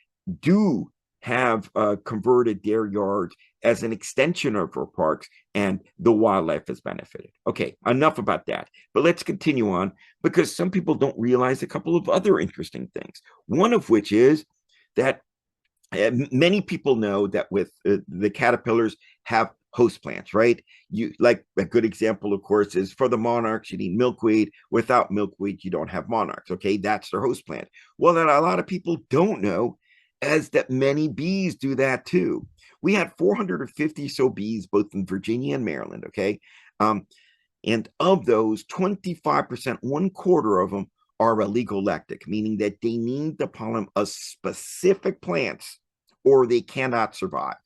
do have converted their yards as an extension of our parks, and the wildlife has benefited. Okay, enough about that. But let's continue on, because some people don't realize a couple of other interesting things. One of which is that many people know that with the caterpillars have host plants, right? You like a good example, of course, is for the monarchs, you need milkweed. Without milkweed, you don't have monarchs. Okay, that's their host plant. Well, that a lot of people don't know as that many bees do that too. We had 450 so bees both in Virginia and Maryland. Okay, and of those, 25%, 1/4 of them are oligolectic, meaning that they need the pollen of specific plants or they cannot survive.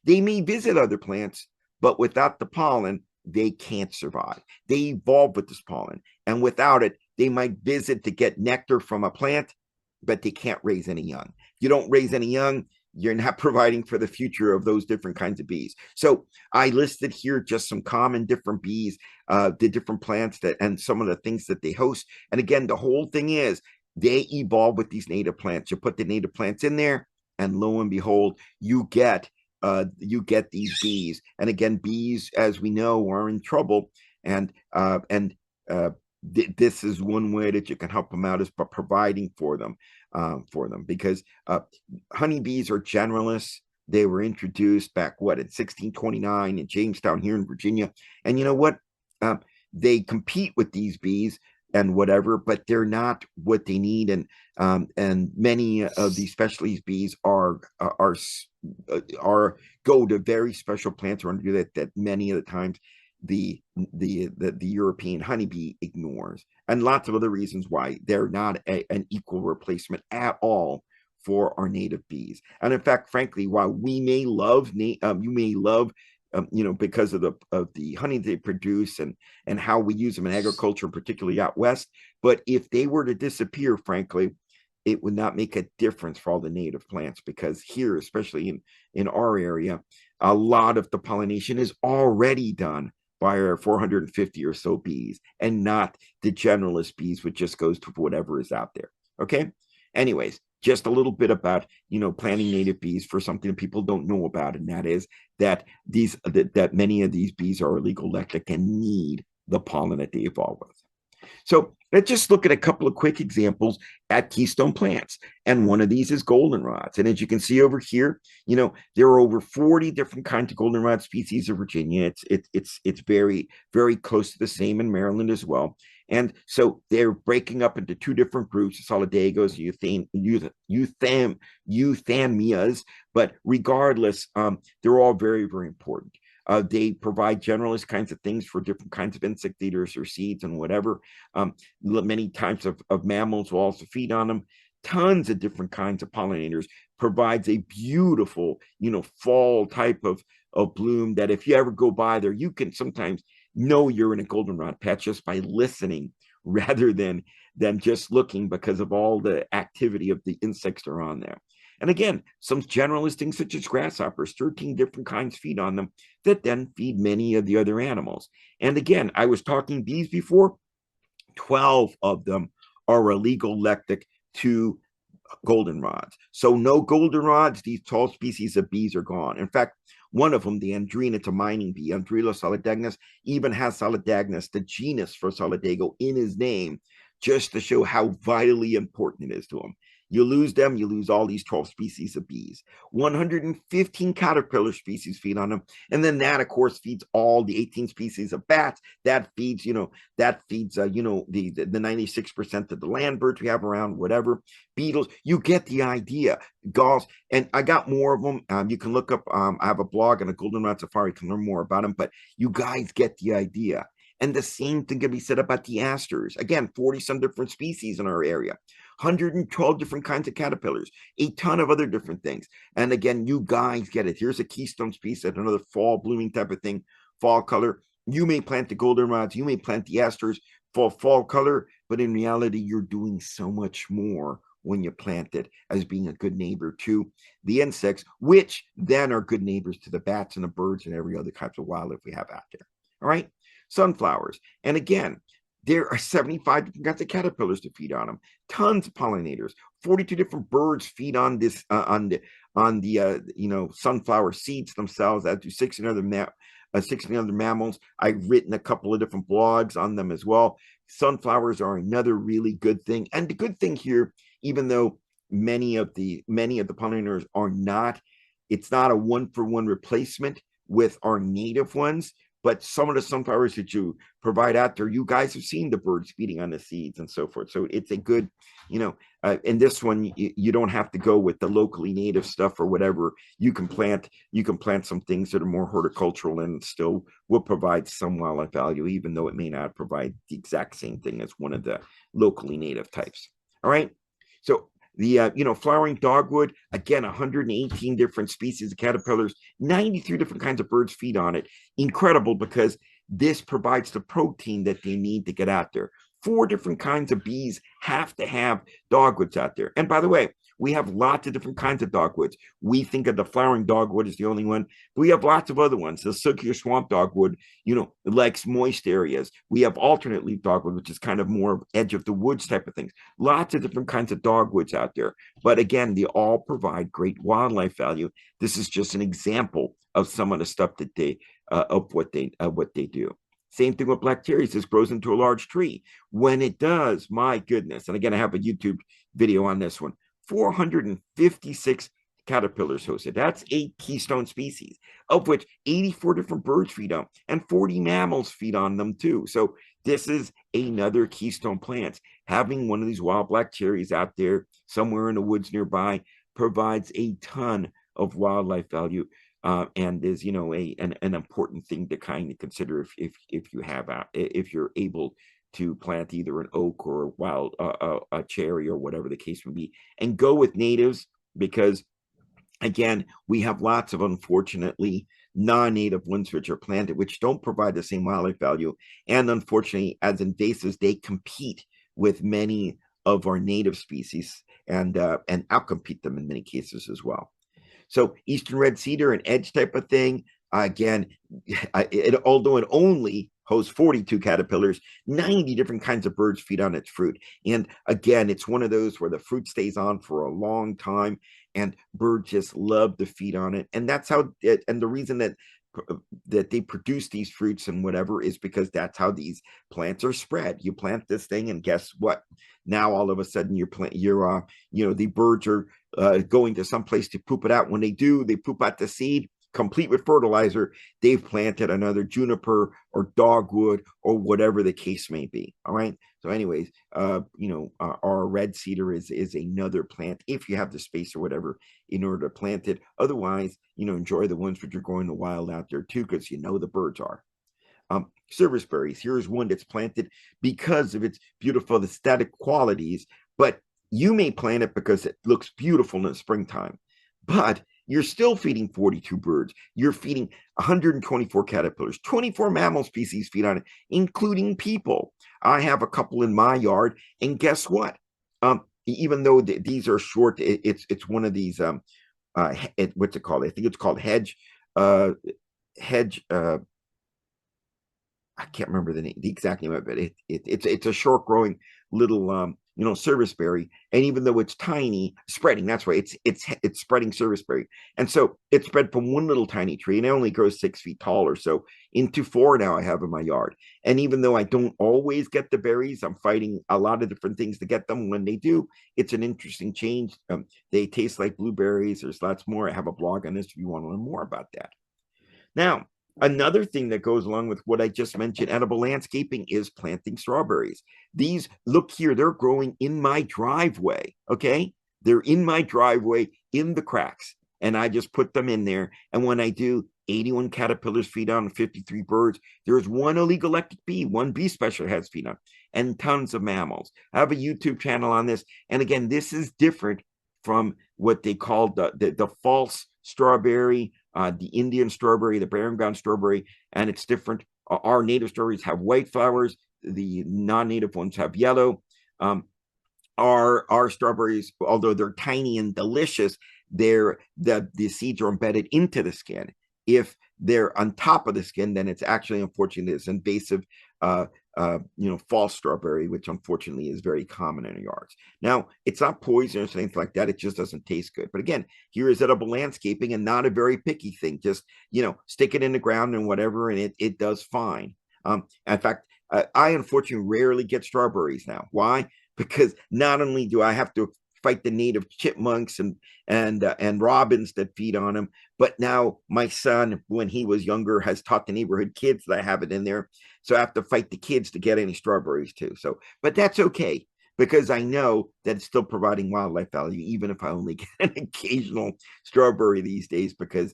They may visit other plants, but without the pollen, they can't survive. They evolve with this pollen, and without it, they might visit to get nectar from a plant, but they can't raise any young. If you don't raise any young, you're not providing for the future of those different kinds of bees. So I listed here just some common different bees, the different plants that, and some of the things that they host. And again, the whole thing is they evolve with these native plants. You put the native plants in there, and lo and behold, you get these bees. And again, bees, as we know, are in trouble. And this is one way that you can help them out, is by providing for them, because honeybees are generalists. They were introduced back in 1629 in Jamestown here in Virginia, and you know what? They compete with these bees and whatever, but they're not what they need. And many of these specialties bees are go to very special plants or do that many of the times the European honeybee ignores, and lots of other reasons why they're not an equal replacement at all for our native bees. And in fact, frankly, while we may love, you may love, because of the honey they produce and how we use them in agriculture, particularly out west. But if they were to disappear, frankly, it would not make a difference for all the native plants, because here, especially in our area, a lot of the pollination is already done by our 450 or so bees, and not the generalist bees, which just goes to whatever is out there. Okay. Anyways, just a little bit about planting native bees for something that people don't know about, and that is that that many of these bees are illegal lectic and need the pollen that they evolve with. So let's just look at a couple of quick examples at keystone plants. And one of these is goldenrods. And as you can see over here, there are over 40 different kinds of goldenrod species in Virginia. It's very, very close to the same in Maryland as well. And so they're breaking up into two different groups, solidagos, euthamias, but regardless, they're all very, very important. They provide generalist kinds of things for different kinds of insect eaters or seeds and whatever. Many types of mammals will also feed on them. Tons of different kinds of pollinators. Provides a beautiful, fall type of bloom that if you ever go by there, you can sometimes know you're in a goldenrod patch just by listening rather than just looking, because of all the activity of the insects that are on there. And again, some generalist things such as grasshoppers, 13 different kinds feed on them that then feed many of the other animals. And again, I was talking bees before, 12 of them are illegal lectic to goldenrods. So no goldenrods, these 12 species of bees are gone. In fact, one of them, the Andrena, it's a mining bee, Andrena solidagnus, even has solidagnus, the genus for solidago, in his name, just to show how vitally important it is to him. You lose them, you lose all these 12 species of bees. 115 caterpillar species feed on them. And then that, of course, feeds all the 18 species of bats. That feeds, the 96% of the land birds we have around, whatever. Beetles, you get the idea. Gulls, and I got more of them. You can look up, I have a blog on a goldenrod safari, you can learn more about them, but you guys get the idea. And the same thing can be said about the asters. Again, 40 some different species in our area. 112 different kinds of caterpillars, a ton of other different things. And again, you guys get it. Here's a keystone species, another fall blooming type of thing, fall color. You may plant the goldenrods, you may plant the asters for fall color, but in reality, you're doing so much more when you plant it as being a good neighbor to the insects, which then are good neighbors to the bats and the birds and every other type of wildlife we have out there. All right. Sunflowers. And again, there are 75 different kinds of caterpillars to feed on them. Tons of pollinators. 42 different birds feed on this on the sunflower seeds themselves. That do 16 other mammals. I've written a couple of different blogs on them as well. Sunflowers are another really good thing. And the good thing here, even though many of the pollinators are not, it's not a one-for-one replacement with our native ones. But some of the sunflowers that you provide out there, you guys have seen the birds feeding on the seeds and so forth. So it's a good, in this one, you don't have to go with the locally native stuff or whatever. You can plant some things that are more horticultural and still will provide some wildlife value, even though it may not provide the exact same thing as one of the locally native types. All right. So the flowering dogwood, again, 118 different species of caterpillars, 93 different kinds of birds feed on it. Incredible, because this provides the protein that they need to get out there. 4 different kinds of bees have to have dogwoods out there. And by the way, we have lots of different kinds of dogwoods. We think of the flowering dogwood as the only one. We have lots of other ones. The silkier swamp dogwood, likes moist areas. We have alternate leaf dogwood, which is kind of more edge of the woods type of things. Lots of different kinds of dogwoods out there. But again, they all provide great wildlife value. This is just an example of some of the stuff that they of what they do. Same thing with black cherries. This grows into a large tree. When it does, my goodness. And again, I have a YouTube video on this one. 456 caterpillars hosted. That's 8 keystone species, of which 84 different birds feed on, and 40 mammals feed on them too. So this is another keystone plant. Having one of these wild black cherries out there somewhere in the woods nearby provides a ton of wildlife value. and is, you know, an important thing to kind of consider if you have if you're able to plant either an oak or a cherry or whatever the case may be, and go with natives, because again, we have lots of, unfortunately, non-native ones which are planted, which don't provide the same wildlife value. And unfortunately, as invasives, they compete with many of our native species and outcompete them in many cases as well. So eastern red cedar, an edge type of thing. Again, although it only hosts 42 caterpillars, 90 different kinds of birds feed on its fruit. And again, it's one of those where the fruit stays on for a long time and birds just love to feed on it. And that's how and the reason that they produce these fruits and whatever is because that's how these plants are spread. You plant this thing, and guess what? Now all of a sudden the birds are going to some place to poop it out. When they do, they poop out the seed complete with fertilizer. They've planted another juniper or dogwood or whatever the case may be. All right. So anyways, our red cedar is another plant if you have the space or whatever in order to plant it. Otherwise, enjoy the ones which are growing in the wild out there too, because the birds are. Serviceberries. Here's one that's planted because of its beautiful aesthetic qualities, but you may plant it because it looks beautiful in the springtime, but you're still feeding 42 birds. You're feeding 124 caterpillars. 24 mammal species feed on it, including people. I have a couple in my yard, and guess what? Even though these are short, it's one of these what's it called? I think it's called hedge. I can't remember the exact name of it. It's a short growing little serviceberry, and even though it's tiny, spreading, that's right, it's spreading serviceberry, and so it's spread from one little tiny tree, and it only grows 6 feet tall or so into 4 now I have in my yard. And even though I don't always get the berries, I'm fighting a lot of different things to get them. When they do, it's an interesting change. They taste like blueberries. There's lots more. I have a blog on this if you want to learn more about that. Now, another thing that goes along with what I just mentioned, edible landscaping, is planting strawberries. These, look here, they're growing in my driveway, okay? They're in my driveway in the cracks, and I just put them in there. And when I do, 81 caterpillars feed on 53 birds. There's one illegal electric bee, one bee special has feed on, and tons of mammals. I have a YouTube channel on this. And again, this is different from what they call the false strawberry, the Indian strawberry, the barren ground strawberry, and it's different. Our native strawberries have white flowers. The non-native ones have yellow. Our strawberries, although they're tiny and delicious, the seeds are embedded into the skin. If they're on top of the skin, then it's actually, unfortunately, this invasive false strawberry, which unfortunately is very common in our yards. Now, it's not poisonous or anything like that. It just doesn't taste good. But again, here is edible landscaping, and not a very picky thing. Just, stick it in the ground and whatever, and it does fine. In fact, I unfortunately rarely get strawberries now. Why? Because not only do I have to fight the native chipmunks and robins that feed on them, but now my son, when he was younger, has taught the neighborhood kids that I have it in there. So I have to fight the kids to get any strawberries too. So, but that's okay, because I know that it's still providing wildlife value, even if I only get an occasional strawberry these days, because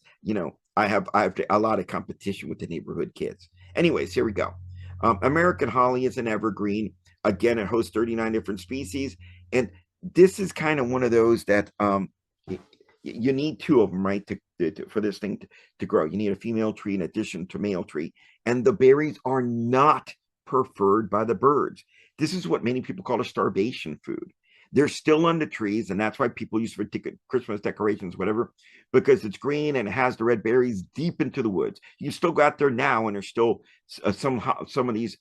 I have a lot of competition with the neighborhood kids. Anyways, here we go. American holly is an evergreen. Again, it hosts 39 different species, and this is kind of one of those that you need 2 of them, right, for this thing to grow. You need a female tree in addition to male tree, and the berries are not preferred by the birds. This is what many people call a starvation food. They're still on the trees, and that's why people use for Christmas decorations, whatever, because it's green and it has the red berries deep into the woods. You still go out there now, and there's still some of these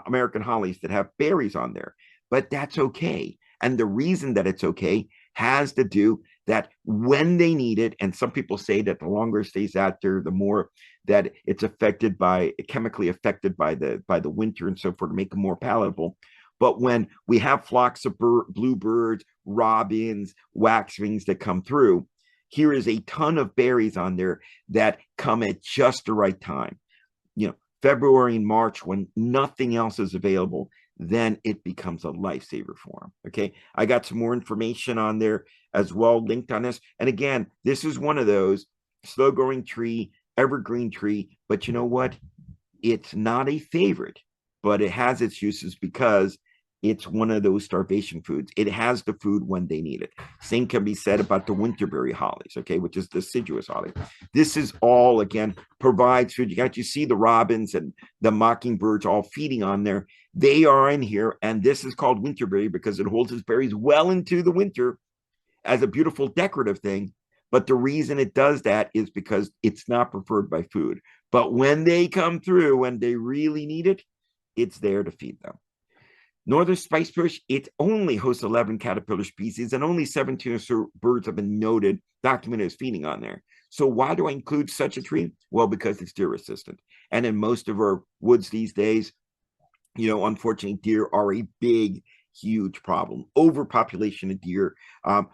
American hollies that have berries on there, but that's okay. And the reason that it's okay has to do that when they need it, and some people say that the longer it stays out there, the more that it's chemically affected by the winter and so forth, to make them more palatable. But when we have flocks of bluebirds, robins, waxwings that come through, here is a ton of berries on there that come at just the right time. February and March, when nothing else is available, then it becomes a lifesaver for them. Okay. I got some more information on there as well, linked on this. And again, this is one of those, slow growing tree, evergreen tree. But you know what? It's not a favorite, but it has its uses because it's one of those starvation foods. It has the food when they need it. Same can be said about the winterberry hollies, okay, which is deciduous holly. This is all, again, provides food. You see the robins and the mockingbirds all feeding on there. They are in here, and this is called winterberry because it holds its berries well into the winter as a beautiful decorative thing. But the reason it does that is because it's not preferred by food. But when they come through, when they really need it, it's there to feed them. Northern spicebush, it only hosts 11 caterpillar species and only 17 birds have been documented as feeding on there. So why do I include such a tree? Well, because it's deer resistant. And in most of our woods these days, unfortunately, deer are a big, huge problem. Overpopulation of deer.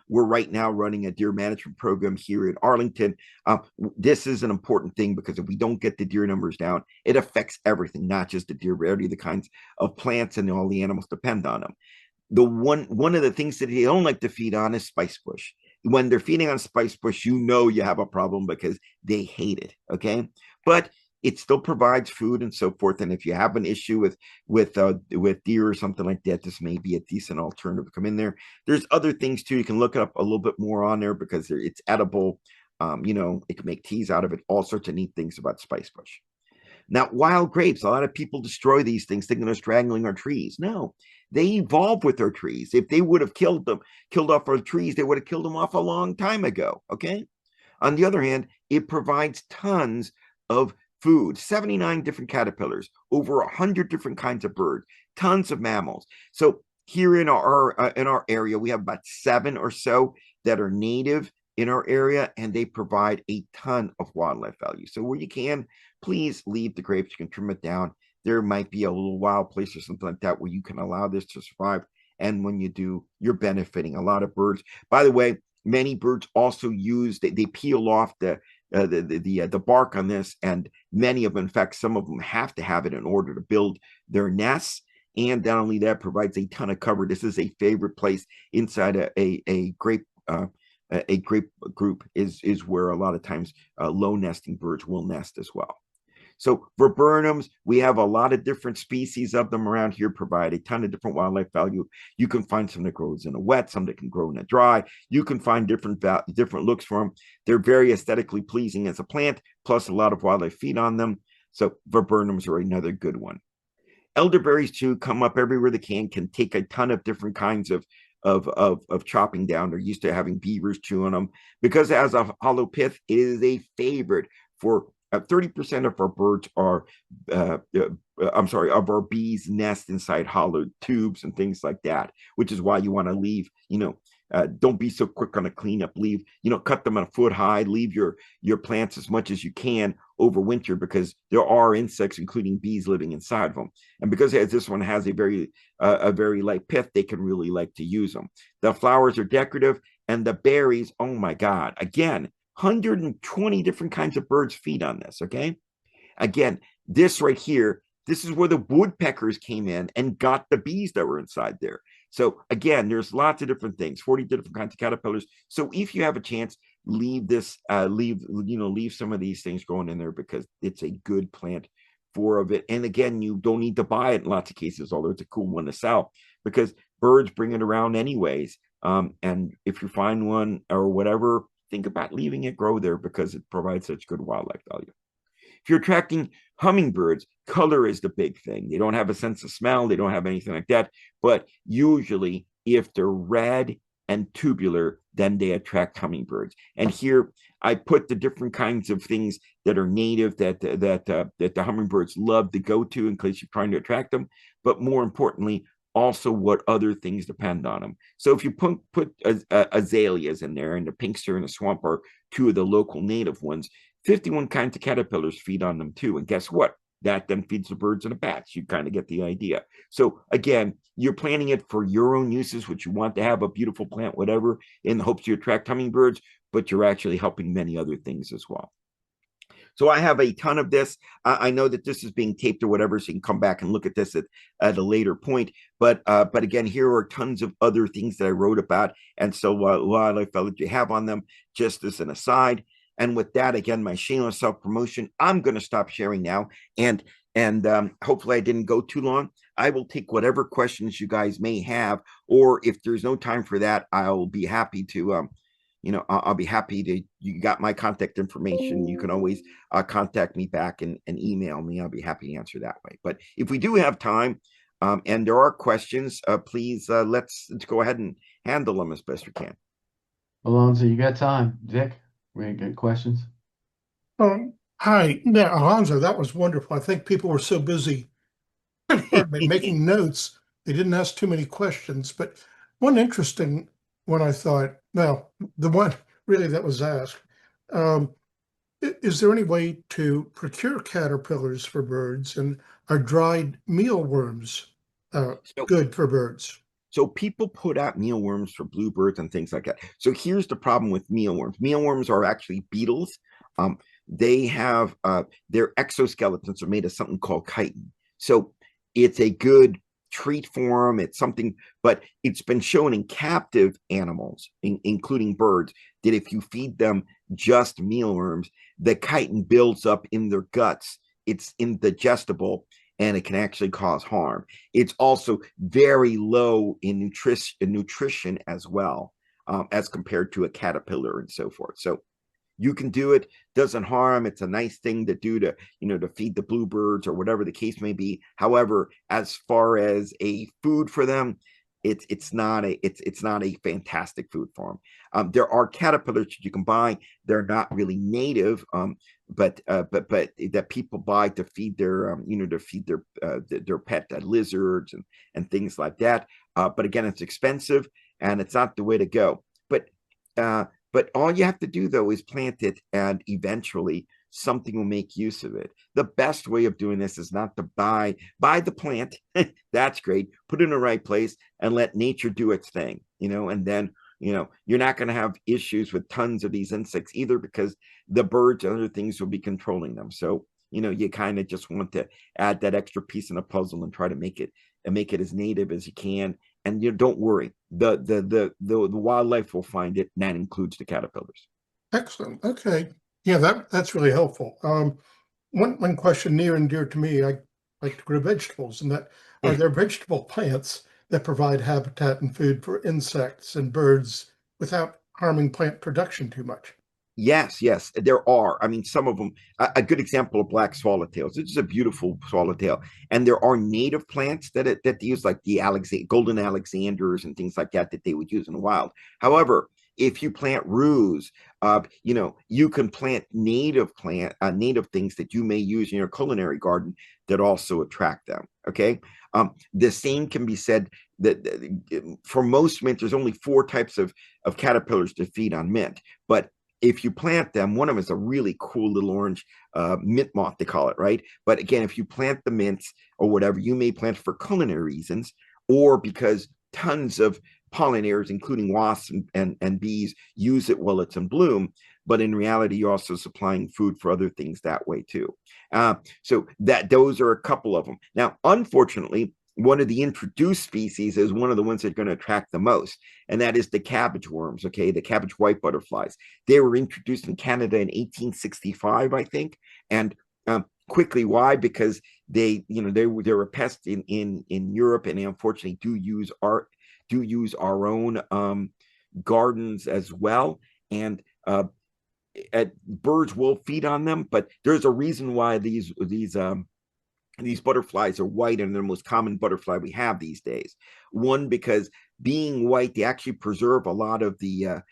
We're right now running a deer management program here in Arlington. This is an important thing because if we don't get the deer numbers down, it affects everything, not just the deer rarity, the kinds of plants and all the animals depend on them. One of the things that they don't like to feed on is spicebush. When they're feeding on spicebush, you have a problem because they hate it. Okay, but it still provides food and so forth. And if you have an issue with deer or something like that, this may be a decent alternative to come in there. There's other things too. You can look up a little bit more on there because it's edible. It can make teas out of it, all sorts of neat things about spicebush. Now, wild grapes, a lot of people destroy these things thinking they're strangling our trees. No, they evolve with our trees. If they would have killed off our trees, they would have killed them off a long time ago. Okay. On the other hand, it provides tons of food, 79 different caterpillars, over 100 different kinds of birds, tons of mammals. So here in our area, we have about 7 or so that are native in our area, and they provide a ton of wildlife value. So where you can, please leave the grapes. You can trim it down. There might be a little wild place or something like that where you can allow this to survive. And when you do, you're benefiting a lot of birds. By the way, many birds also they peel off the bark on this, and many of them, in fact, some of them have to have it in order to build their nests. And not only that, provides a ton of cover. This is a favorite place inside a grape group is where a lot of times low nesting birds will nest as well. So viburnums, we have a lot of different species of them around here, provide a ton of different wildlife value. You can find some that grows in a wet, some that can grow in a dry. You can find different looks for them. They're very aesthetically pleasing as a plant, plus a lot of wildlife feed on them. So viburnums are another good one. Elderberries too come up everywhere they can take a ton of different kinds of chopping down. They're used to having beavers chew on them because it has a hollow pith. It is a favorite for 30% of our birds are, of our bees nest inside hollow tubes and things like that, which is why you want to leave, don't be so quick on a cleanup. Leave, cut them a foot high, leave your plants as much as you can over winter because there are insects, including bees, living inside of them. And because this one has a very light pith, they can really like to use them. The flowers are decorative and the berries, oh my God, again, 120 different kinds of birds feed on this, okay? Again, this right here, this is where the woodpeckers came in and got the bees that were inside there. So again, there's lots of different things, 40 different kinds of caterpillars. So if you have a chance, leave some of these things going in there because it's a good plant of it. And again, you don't need to buy it in lots of cases, although it's a cool one to sell because birds bring it around anyways. And if you find one or whatever, think about leaving it grow there because it provides such good wildlife value. If you're attracting hummingbirds, color is the big thing. They don't have a sense of smell. They don't have anything like that. But usually, if they're red and tubular, then they attract hummingbirds. And here, I put the different kinds of things that are native that the hummingbirds love to go to in case you're trying to attract them. But more importantly, also what other things depend on them. So if you put azaleas in there, and the pinkster and the swamp are two of the local native ones, 51 kinds of caterpillars feed on them too. And guess what? That then feeds the birds and the bats. You kind of get the idea. So again, you're planting it for your own uses, which you want to have a beautiful plant, whatever, in the hopes you attract hummingbirds, but you're actually helping many other things as well. So I have a ton of this. I know that this is being taped or whatever, so you can come back and look at this at a later point. But again, here are tons of other things that I wrote about. And so wildlife value you have on them, just as an aside. And with that, again, my shameless self-promotion, I'm going to stop sharing now. And hopefully I didn't go too long. I will take whatever questions you guys may have, or if there's no time for that, I'll be happy to, I'll be happy to, you got my contact information. You can always contact me back and email me. I'll be happy to answer that way. But if we do have time, and there are questions, please, let's go ahead and handle them as best we can. Alonzo, you got time? Vic, we ain't got questions? Hi. Yeah, Alonzo, that was wonderful. I think people were so busy making notes, they didn't ask too many questions. But one interesting one I thought, well, the one really that was asked, is there any way to procure caterpillars for birds, and are dried mealworms good for birds? So people put out mealworms for bluebirds and things like that. So here's the problem with mealworms. Mealworms are actually beetles. They have their exoskeletons are made of something called chitin. So it's a good treat for them. It's something, but it's been shown in captive animals, including birds, that if you feed them just mealworms, the chitin builds up in their guts. It's indigestible, and it can actually cause harm. It's also very low in nutrition as well, as compared to a caterpillar and so forth. So you can do it, doesn't harm. It's a nice thing to do to, to feed the bluebirds or whatever the case may be. However, as far as a food for them, it's not a fantastic food for them. There are caterpillars that you can buy. They're not really native, but that people buy to feed their their pet lizards and things like that. But again, it's expensive and it's not the way to go. But all you have to do, though, is plant it, and eventually something will make use of it. The best way of doing this is not to buy the plant. That's great. Put it in the right place and let nature do its thing, and then, you're not going to have issues with tons of these insects either, because the birds and other things will be controlling them. So, you kind of just want to add that extra piece in a puzzle and try to make it as native as you can. And don't worry, the wildlife will find it, and that includes the caterpillars. Excellent. Okay. Yeah, that's really helpful. One question near and dear to me, I like to grow vegetables, and that are there vegetable plants that provide habitat and food for insects and birds without harming plant production too much? Yes, there are. I mean, some of them. A good example of black swallowtails. It's a beautiful swallowtail, and there are native plants that they use, like the golden Alexanders and things like that they would use in the wild. However, if you plant ruse, you can plant native things that you may use in your culinary garden that also attract them. Okay, the same can be said that for most mint, there's only 4 types of caterpillars to feed on mint, but if you plant them, one of them is a really cool little orange mint moth, they call it, right? But again, if you plant the mints or whatever, you may plant for culinary reasons, or because tons of pollinators, including wasps and bees, use it while it's in bloom. But in reality, you're also supplying food for other things that way too. So those are a couple of them. Now, unfortunately, one of the introduced species is one of the ones that are going to attract the most, and that is the cabbage worms. Okay, the cabbage white butterflies. They were introduced in Canada in 1865, I think, and quickly. Why? Because they were a pest in Europe, and they unfortunately do use our own gardens as well, and birds will feed on them. But there's a reason why these butterflies are white, and they're the most common butterfly we have these days. One, because being white, they actually preserve a lot of the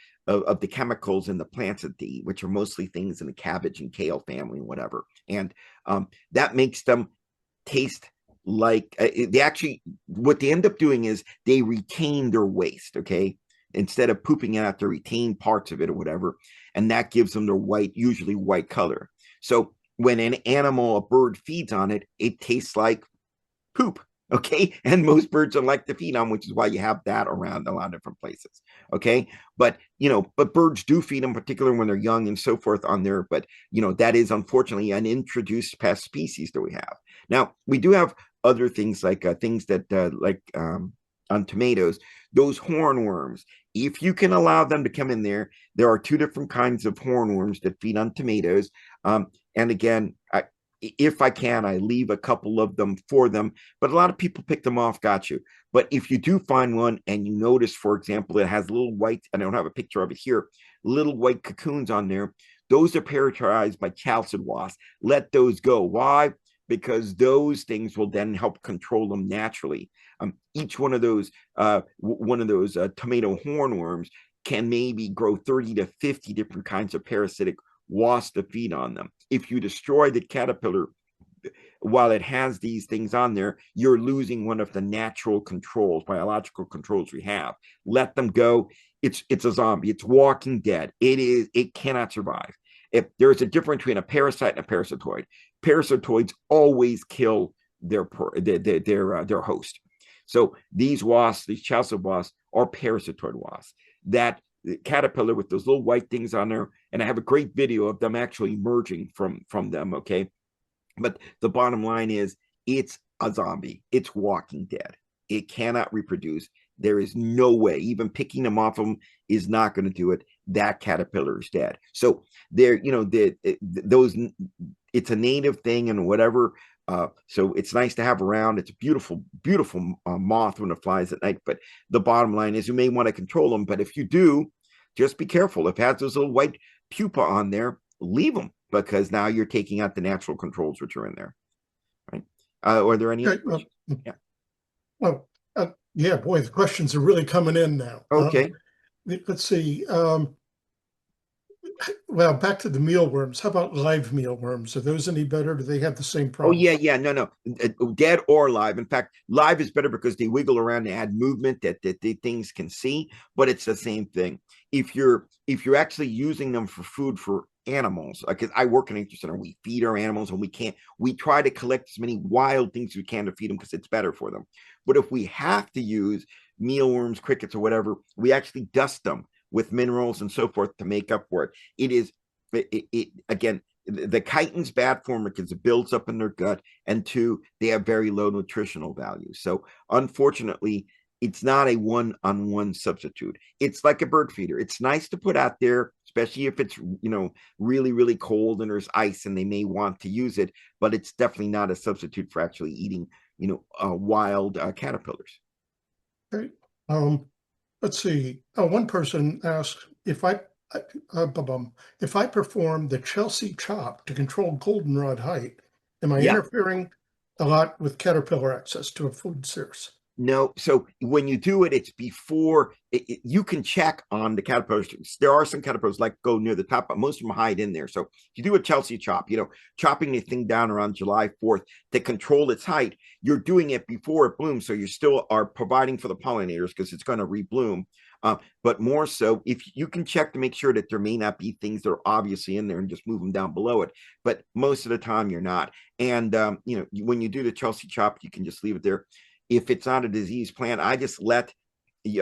chemicals in the plants that they eat, which are mostly things in the cabbage and kale family and whatever. And that makes them taste like they actually, what they end up doing is they retain their waste. Okay, instead of pooping it out, they retain parts of it or whatever, and that gives them their white, usually white color. So when an animal, a bird, feeds on it, it tastes like poop. Okay, and most birds don't like to feed on, which is why you have that around a lot of different places. Okay, but birds do feed them, particularly when they're young and so forth on there. But that is unfortunately an introduced pest species that we have. Now we do have other things like things that on tomatoes, those hornworms, if you can allow them to come in there, there are two different kinds of hornworms that feed on tomatoes. And again, if I can, I leave a couple of them for them, but a lot of people pick them off, got you. But if you do find one and you notice, for example, it has little white, and I don't have a picture of it here, little white cocoons on there, those are paralyzed by chalcid wasps. Let those go. Why? Because those things will then help control them naturally. Each one of those tomato hornworms can maybe grow 30 to 50 different kinds of parasitic wasps to feed on them. If you destroy the caterpillar while it has these things on there, you're losing one of the natural controls, biological controls we have. Let them go. It's a zombie. It's walking dead. It cannot survive. If there's a difference between a parasite and a parasitoid, parasitoids always kill their host. So these wasps, these chalcid wasps, are parasitoid wasps. That caterpillar with those little white things on there, and I have a great video of them actually emerging from them. Okay, but the bottom line is, it's a zombie. It's walking dead. It cannot reproduce. There is no way. Even picking them off them is not going to do it. That caterpillar is dead. So there, those. It's a native thing and whatever. So it's nice to have around. It's a beautiful, beautiful moth when it flies at night. But the bottom line is, you may want to control them. But if you do, just be careful. If it has those little white pupa on there, leave them, because now you're taking out the natural controls which are in there. Right? Are there any? Okay, yeah. Well, yeah, boy, the questions are really coming in now. Okay. Let's see. Well, back to the mealworms. How about live mealworms? Are those any better? Do they have the same Oh, problem? yeah. No. Dead or live. In fact, live is better because they wiggle around and add movement that the things can see, but it's the same thing. If you're actually using them for food for animals, because I work in a nature center, we feed our animals, and we try to collect as many wild things as we can to feed them because it's better for them. But if we have to use mealworms, crickets, or whatever, we actually dust them with minerals and so forth to make up for it. Again, the chitin's bad for them because it builds up in their gut, and two, they have very low nutritional value. So unfortunately, it's not a one-on-one substitute. It's like a bird feeder. It's nice to put out there, especially if it's really, really cold and there's ice and they may want to use it, but it's definitely not a substitute for actually eating wild caterpillars. Okay. Let's see. One person asked if I perform the Chelsea chop to control goldenrod height, am I interfering a lot with caterpillar access to a food source? No. So when you do it, it's before you can check on the caterpillars. There are some caterpillars like go near the top, but most of them hide in there. So if you do a Chelsea chop, chopping the thing down around July 4th to control its height, you're doing it before it blooms. So you still are providing for the pollinators because it's going to rebloom. But more so, if you can check to make sure that there may not be things that are obviously in there and just move them down below it. But most of the time you're not. And, when you do the Chelsea chop, you can just leave it there. If it's not a diseased plant, I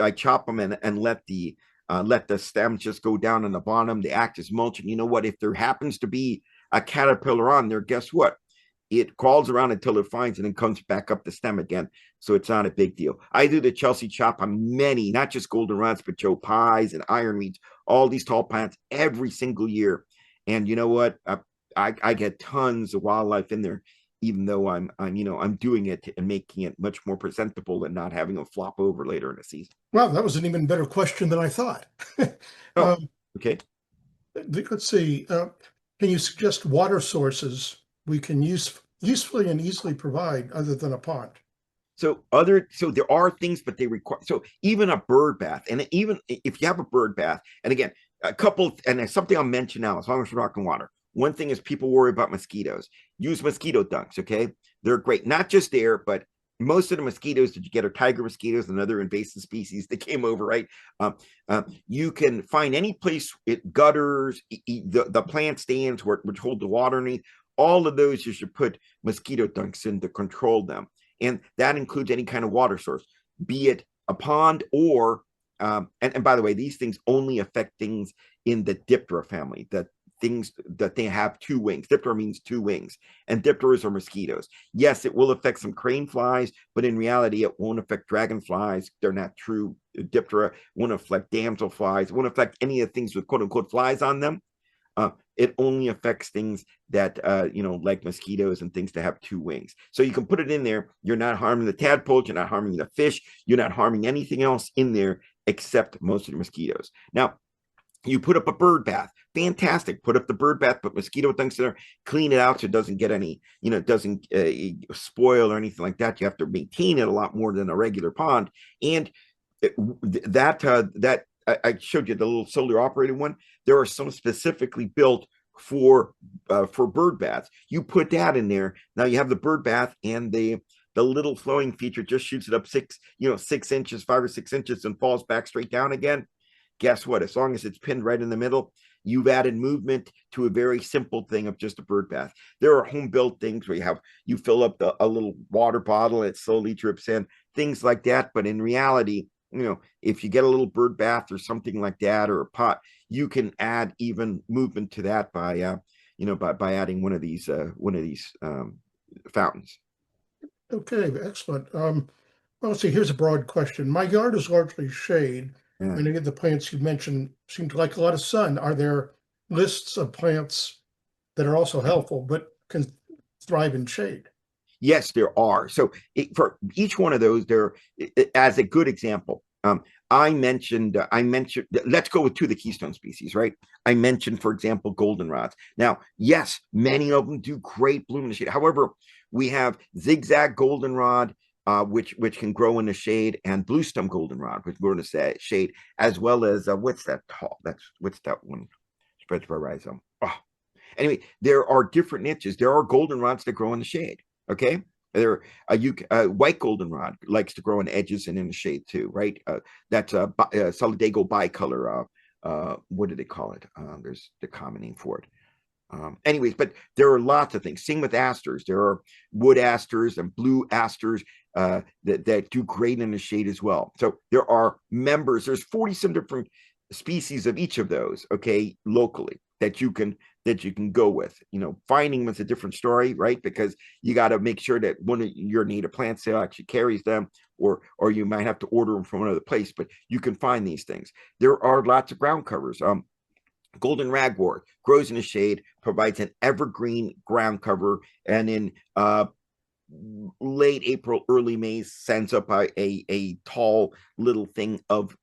chop them and let the stems just go down on the bottom. They act as mulch. And you know what? If there happens to be a caterpillar on there, guess what? It crawls around until it finds it and comes back up the stem again. So it's not a big deal. I do the Chelsea chop on many, not just goldenrods, but Joe Pies and ironweeds, all these tall plants every single year. And you know what? I get tons of wildlife in there, even though I'm doing it and making it much more presentable and not having them flop over later in the season. Well, that was an even better question than I thought. Okay. Let's see. Can you suggest water sources we can usefully and easily provide other than a pond? So there are things, but they require, so even a bird bath, and even if you have a bird bath, and again, and there's something I'll mention now, as long as we're talking water. One thing is people worry about mosquitoes. Use mosquito dunks, okay? They're great, not just there, but most of the mosquitoes that you get are tiger mosquitoes and other invasive species that came over, right? You can find any place, gutters, the plant stands which hold the water underneath. All of those you should put mosquito dunks in to control them. And that includes any kind of water source, be it a pond or, and by the way, these things only affect things in the Diptera family, the things that they have two wings. Diptera means two wings, and dipteras are mosquitoes. Yes, it will affect some crane flies, but in reality, it won't affect dragonflies. They're not true diptera. It won't affect damselflies. It won't affect any of the things with quote unquote flies on them. It only affects things that, like mosquitoes and things that have two wings. So you can put it in there. You're not harming the tadpoles. You're not harming the fish. You're not harming anything else in there except most of the mosquitoes. Now, you put up a bird bath. Fantastic. Put up the bird bath, put mosquito things in there, clean it out so it doesn't get any, it doesn't spoil or anything like that. You have to maintain it a lot more than a regular pond. And that I showed you the little solar operated one. There are some specifically built for bird baths. You put that in there. Now you have the bird bath, and the little flowing feature just shoots it up 6 inches, 5 or 6 inches, and falls back straight down again. Guess what? As long as it's pinned right in the middle, you've added movement to a very simple thing of just a bird bath. There are home built things where you fill up a little water bottle and it slowly drips in, things like that. But in reality, if you get a little bird bath or something like that, or a pot, you can add even movement to that by adding one of these fountains. Okay, excellent. Well, let's see, here's a broad question. My yard is largely shade. Yeah. Many of the plants you mentioned seem to like a lot of sun. Are there lists of plants that are also helpful but can thrive in shade? Yes, there are. So for each one of those, as a good example, I mentioned, let's go with two of the keystone species, right? I mentioned, for example, goldenrods. Now, yes, many of them do great bloom in the shade. However, we have zigzag goldenrod, which can grow in the shade, and bluestem goldenrod, which grow in the shade, as well as what's that one? Spreads by rhizome. Oh. Anyway, there are different niches. There are goldenrods that grow in the shade. Okay, white goldenrod likes to grow in edges and in the shade too, right? That's a solidago bicolor. What do they call it? There's the common name for it. Anyways, but there are lots of things. Same with asters. There are wood asters and blue asters that do great in the shade as well. So there are members. There's 40 some different species of each of those. Okay, locally that you can go with. Finding them is a different story, right? Because you got to make sure that one of your native plant sale actually carries them, or you might have to order them from another place, but you can find these things. There are lots of ground covers. Golden ragwort grows in the shade, provides an evergreen ground cover, and in late April, early May, sends up a tall little thing of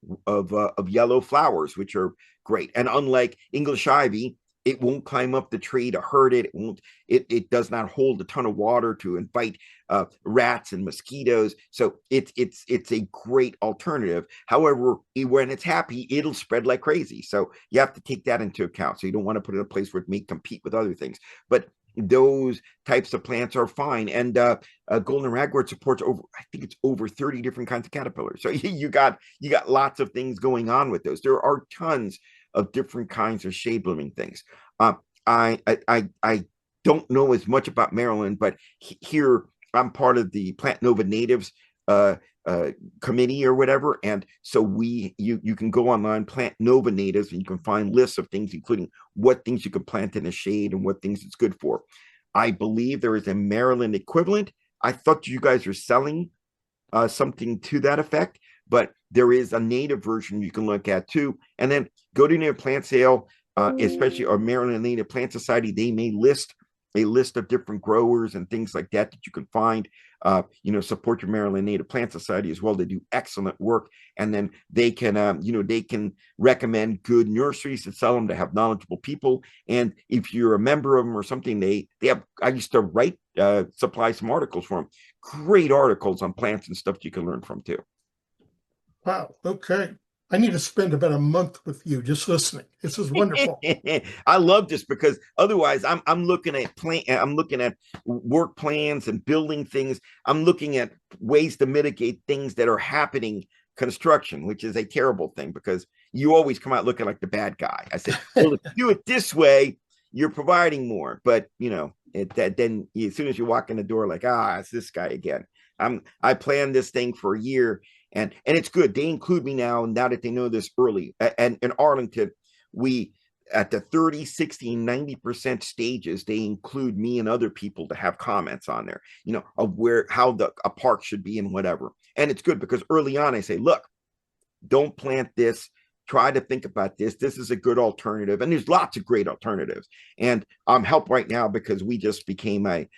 yellow flowers, which are great. And unlike English ivy, it won't climb up the tree to hurt it. It does not hold a ton of water to invite rats and mosquitoes. So it's a great alternative. However, when it's happy, it'll spread like crazy. So you have to take that into account. So you don't want to put it in a place where it may compete with other things. But those types of plants are fine. And golden ragwort supports over 30 different kinds of caterpillars. So you got lots of things going on with those. There are tons of different kinds of shade blooming things. I don't know as much about Maryland, but here I'm part of the Plant Nova Natives committee or whatever, and so you can go online, Plant Nova Natives, and you can find lists of things, including what things you can plant in the shade and what things it's good for. I believe there is a Maryland equivalent. I thought you guys were selling something to that effect, but there is a native version you can look at too. And then go to Native Plant Sale, especially our Maryland Native Plant Society. They may list a list of different growers and things like that you can find. Support your Maryland Native Plant Society as well. They do excellent work, and then they can recommend good nurseries to sell them, to have knowledgeable people. And if you're a member of them or something, they have. I used to supply some articles for them. Great articles on plants and stuff you can learn from too. Wow. Okay. I need to spend about a month with you just listening. This is wonderful. I love this because otherwise I'm looking at work plans and building things. I'm looking at ways to mitigate things that are happening construction, which is a terrible thing because you always come out looking like the bad guy. I said, well, if you do it this way, you're providing more. But then as soon as you walk in the door, like, it's this guy again. I planned this thing for a year. And it's good. They include me now that they know this early. And in Arlington, at the 30, 60, 90% stages, they include me and other people to have comments on there, of how a park should be and whatever. And it's good because early on I say, look, don't plant this. Try to think about this. This is a good alternative. And there's lots of great alternatives. And I'm helped right now because we just became a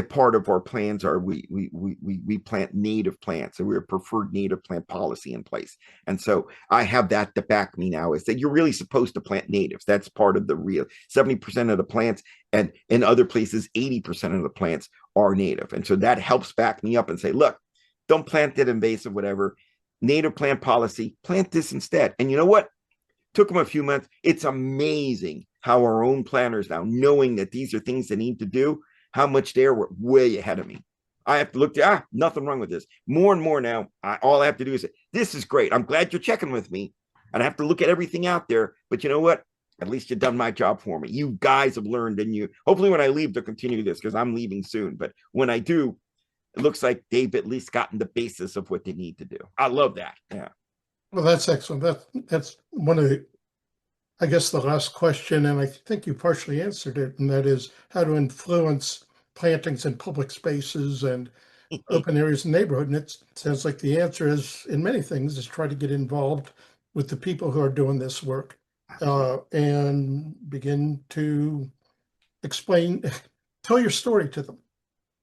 part of our plans are we plant native plants, and we're a preferred native plant policy in place. And so I have that to back me now, is that you're really supposed to plant natives. That's part of the real 70% of the plants, and in other places 80% of the plants are native. And so that helps back me up and say, look, don't plant that invasive, whatever. Native plant policy, plant this instead. And you know what? Took them a few months. It's amazing how our own planners now, knowing that these are things they need to do, how much they were way ahead of me. I have to look to, nothing wrong with this. More and more now, all I have to do is say, this is great. I'm glad you're checking with me. And I have to look at everything out there. But you know what? At least you've done my job for me. You guys have learned, and hopefully when I leave, they'll continue this, because I'm leaving soon. But when I do, it looks like they've at least gotten the basis of what they need to do. I love that. Yeah. Well, that's excellent. That's one of the, I guess, the last question, and I think you partially answered it, and that is how to influence plantings in public spaces and open areas in the neighborhood. And it sounds like the answer is, in many things, is try to get involved with the people who are doing this work, and begin to explain, tell your story to them.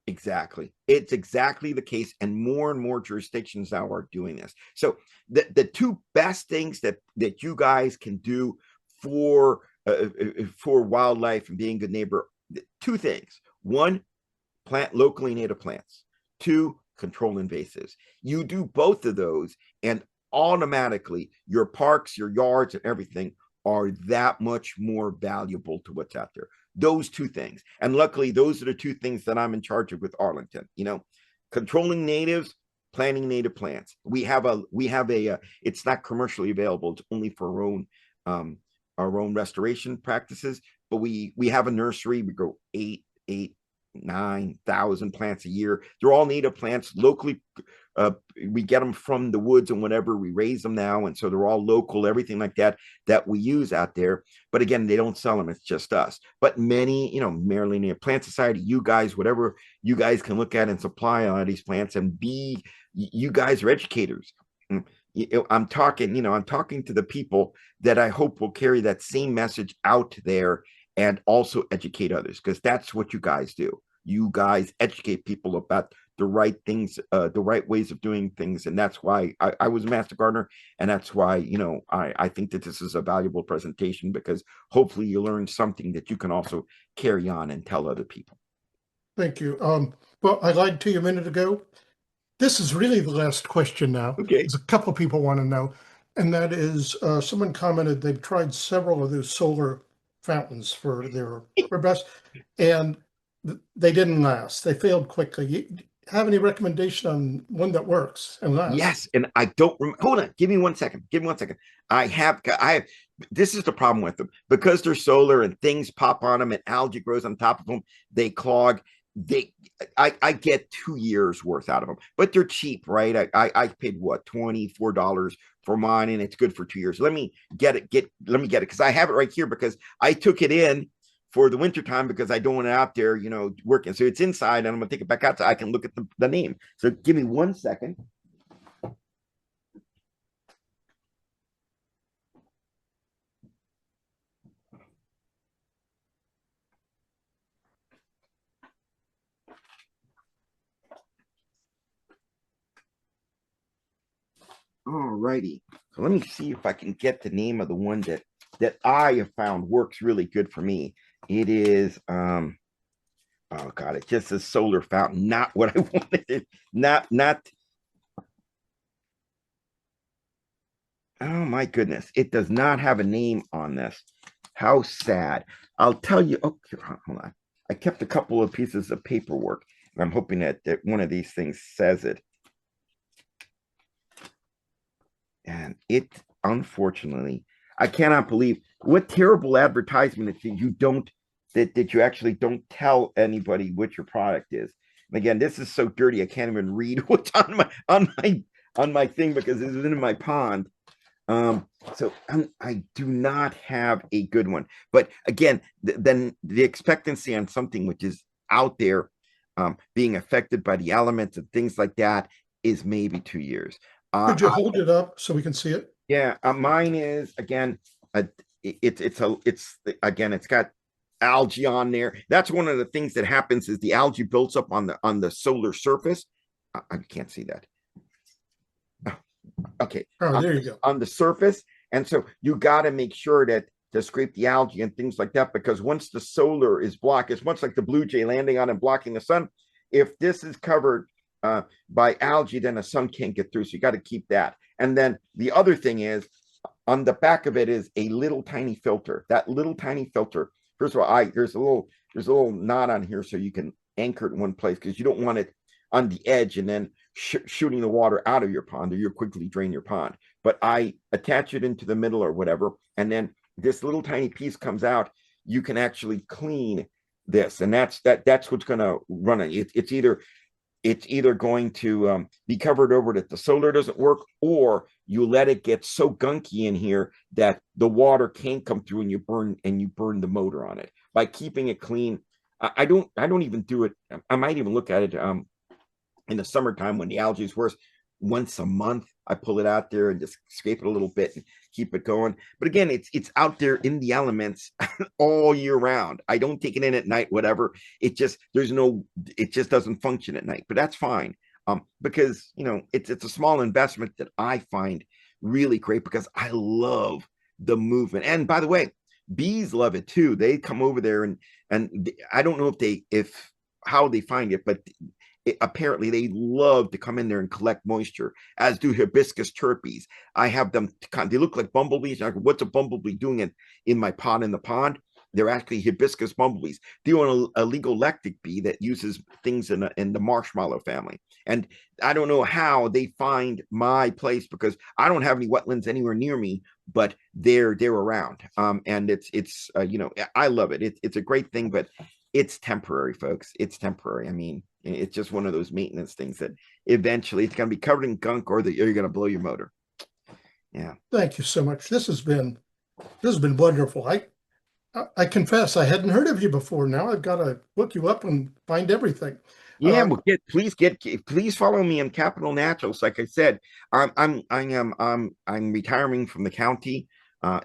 Exactly. It's exactly the case. And more jurisdictions now are doing this. So the two best things that you guys can do for wildlife and being a good neighbor, two things. One, plant locally native plants. Two, control invasives. You do both of those, and automatically your parks, your yards, and everything are that much more valuable to what's out there. Those two things. And luckily, those are the two things that I'm in charge of with Arlington. Controlling natives, planting native plants. We have a it's not commercially available. It's only for our own restoration practices. But we have a nursery. We grow 9,000 plants a year. They're all native plants, locally. We get them from the woods and whatever. We raise them now, and so they're all local, everything like that we use out there. But again, they don't sell them. It's just us. But many, Maryland Native Plant Society, you guys, whatever you guys can look at and supply on these plants, and you guys are educators. I'm talking to the people that I hope will carry that same message out there and also educate others, because that's what you guys do. You guys educate people about the right things, the right ways of doing things. And that's why I was a master gardener. And that's why, I think that this is a valuable presentation, because hopefully you learn something that you can also carry on and tell other people. Thank you. Well, I lied to you a minute ago. This is really the last question now. Okay. There's a couple of people want to know, and that is, someone commented they've tried several of those solar fountains for their best, and they didn't last. They failed quickly. You have any recommendation on one that works and lasts? Yes, and I don't remember. Hold on, give me 1 second. I have. This is the problem with them, because they're solar and things pop on them and algae grows on top of them. They clog. I get 2 years worth out of them, but they're cheap, right? I paid what, $24 for mine, and it's good for 2 years. Let me get it because I have it right here, because I took it in for the winter time because I don't want it out there, working. So it's inside, and I'm gonna take it back out so I can look at the name. So give me 1 second. All righty. So let me see if I can get the name of the one that I have found works really good for me. It is oh God, it just says solar fountain, not what I wanted. Not oh my goodness, it does not have a name on this. How sad. I'll tell you. Oh, hold on. I kept a couple of pieces of paperwork, and I'm hoping that one of these things says it. And it, unfortunately, I cannot believe what terrible advertisement that you actually don't tell anybody what your product is. And again, this is so dirty I can't even read what's on my thing, because it's in my pond. So I do not have a good one. But again, then the expectancy on something which is out there, being affected by the elements and things like that is maybe 2 years. Could you hold it up so we can see it? Yeah, mine is again. It's again. It's got algae on there. That's one of the things that happens is the algae builds up on the solar surface. I can't see that. Okay. Oh, there you go. On the surface. And so you got to make sure that to scrape the algae and things like that, because once the solar is blocked, it's much like the blue jay landing on and blocking the sun. If this is covered by algae, then the sun can't get through. So you got to keep that. And then the other thing is on the back of it is a little tiny filter. That little tiny filter. First of all, there's a little knot on here so you can anchor it in one place because you don't want it on the edge and then shooting the water out of your pond, or you'll quickly drain your pond. But I attach it into the middle or whatever, and then this little tiny piece comes out. You can actually clean this, and that's what's going to run it. It's either going to be covered over that the solar doesn't work, or you let it get so gunky in here that the water can't come through, and you burn the motor on it. By keeping it clean, I don't even do it. I might even look at it in the summertime when the algae is worse. Once a month, I pull it out there and just scrape it a little bit and keep it going. But again, it's out there in the elements all year round. I don't take it in at night, whatever. It just doesn't function at night. But that's fine, because it's a small investment that I find really great because I love the movement. And by the way, bees love it too. They come over there and I don't know how they find it, but apparently they love to come in there and collect moisture, as do hibiscus terpes. I have them, they look like bumblebees. What's a bumblebee doing in my pot in the pond? They're actually hibiscus bumblebees. They're a legolactic bee that uses things in the marshmallow family. And I don't know how they find my place because I don't have any wetlands anywhere near me, but they're around. And it's I love it. It's a great thing, but it's temporary, folks. It's temporary. I mean, it's just one of those maintenance things that eventually it's going to be covered in gunk, or you're going to blow your motor. Yeah. Thank you so much. This has been wonderful. I confess I hadn't heard of you before. Now I've got to look you up and find everything. Yeah, well, please follow me on Capital Naturals. Like I said, I'm retiring from the county.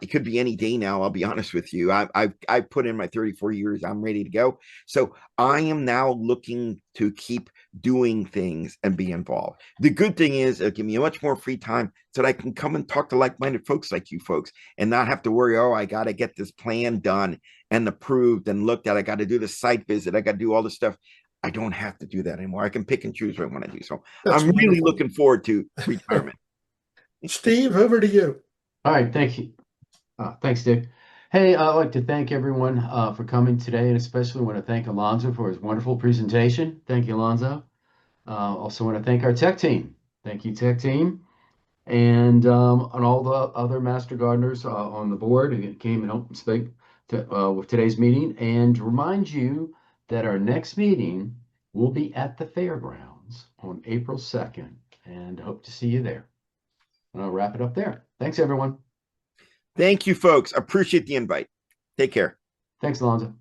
It could be any day now. I'll be honest with you. I've put in my 34 years. I'm ready to go. So I am now looking to keep doing things and be involved. The good thing is it'll give me much more free time so that I can come and talk to like-minded folks like you folks and not have to worry, oh, I got to get this plan done and approved and looked at. I got to do the site visit. I got to do all this stuff. I don't have to do that anymore. I can pick and choose what I want to do. So I'm really looking forward to retirement. Steve, over to you. All right, thank you. Thanks, Dick. Hey, I'd like to thank everyone for coming today, and especially want to thank Alonzo for his wonderful presentation. Thank you, Alonzo. Also want to thank our tech team. Thank you, tech team. And on all the other Master Gardeners on the board who came and helped speak with today's meeting. And remind you that our next meeting will be at the fairgrounds on April 2nd, and hope to see you there. And I'll wrap it up there. Thanks, everyone. Thank you, folks. Appreciate the invite. Take care. Thanks, Alonzo.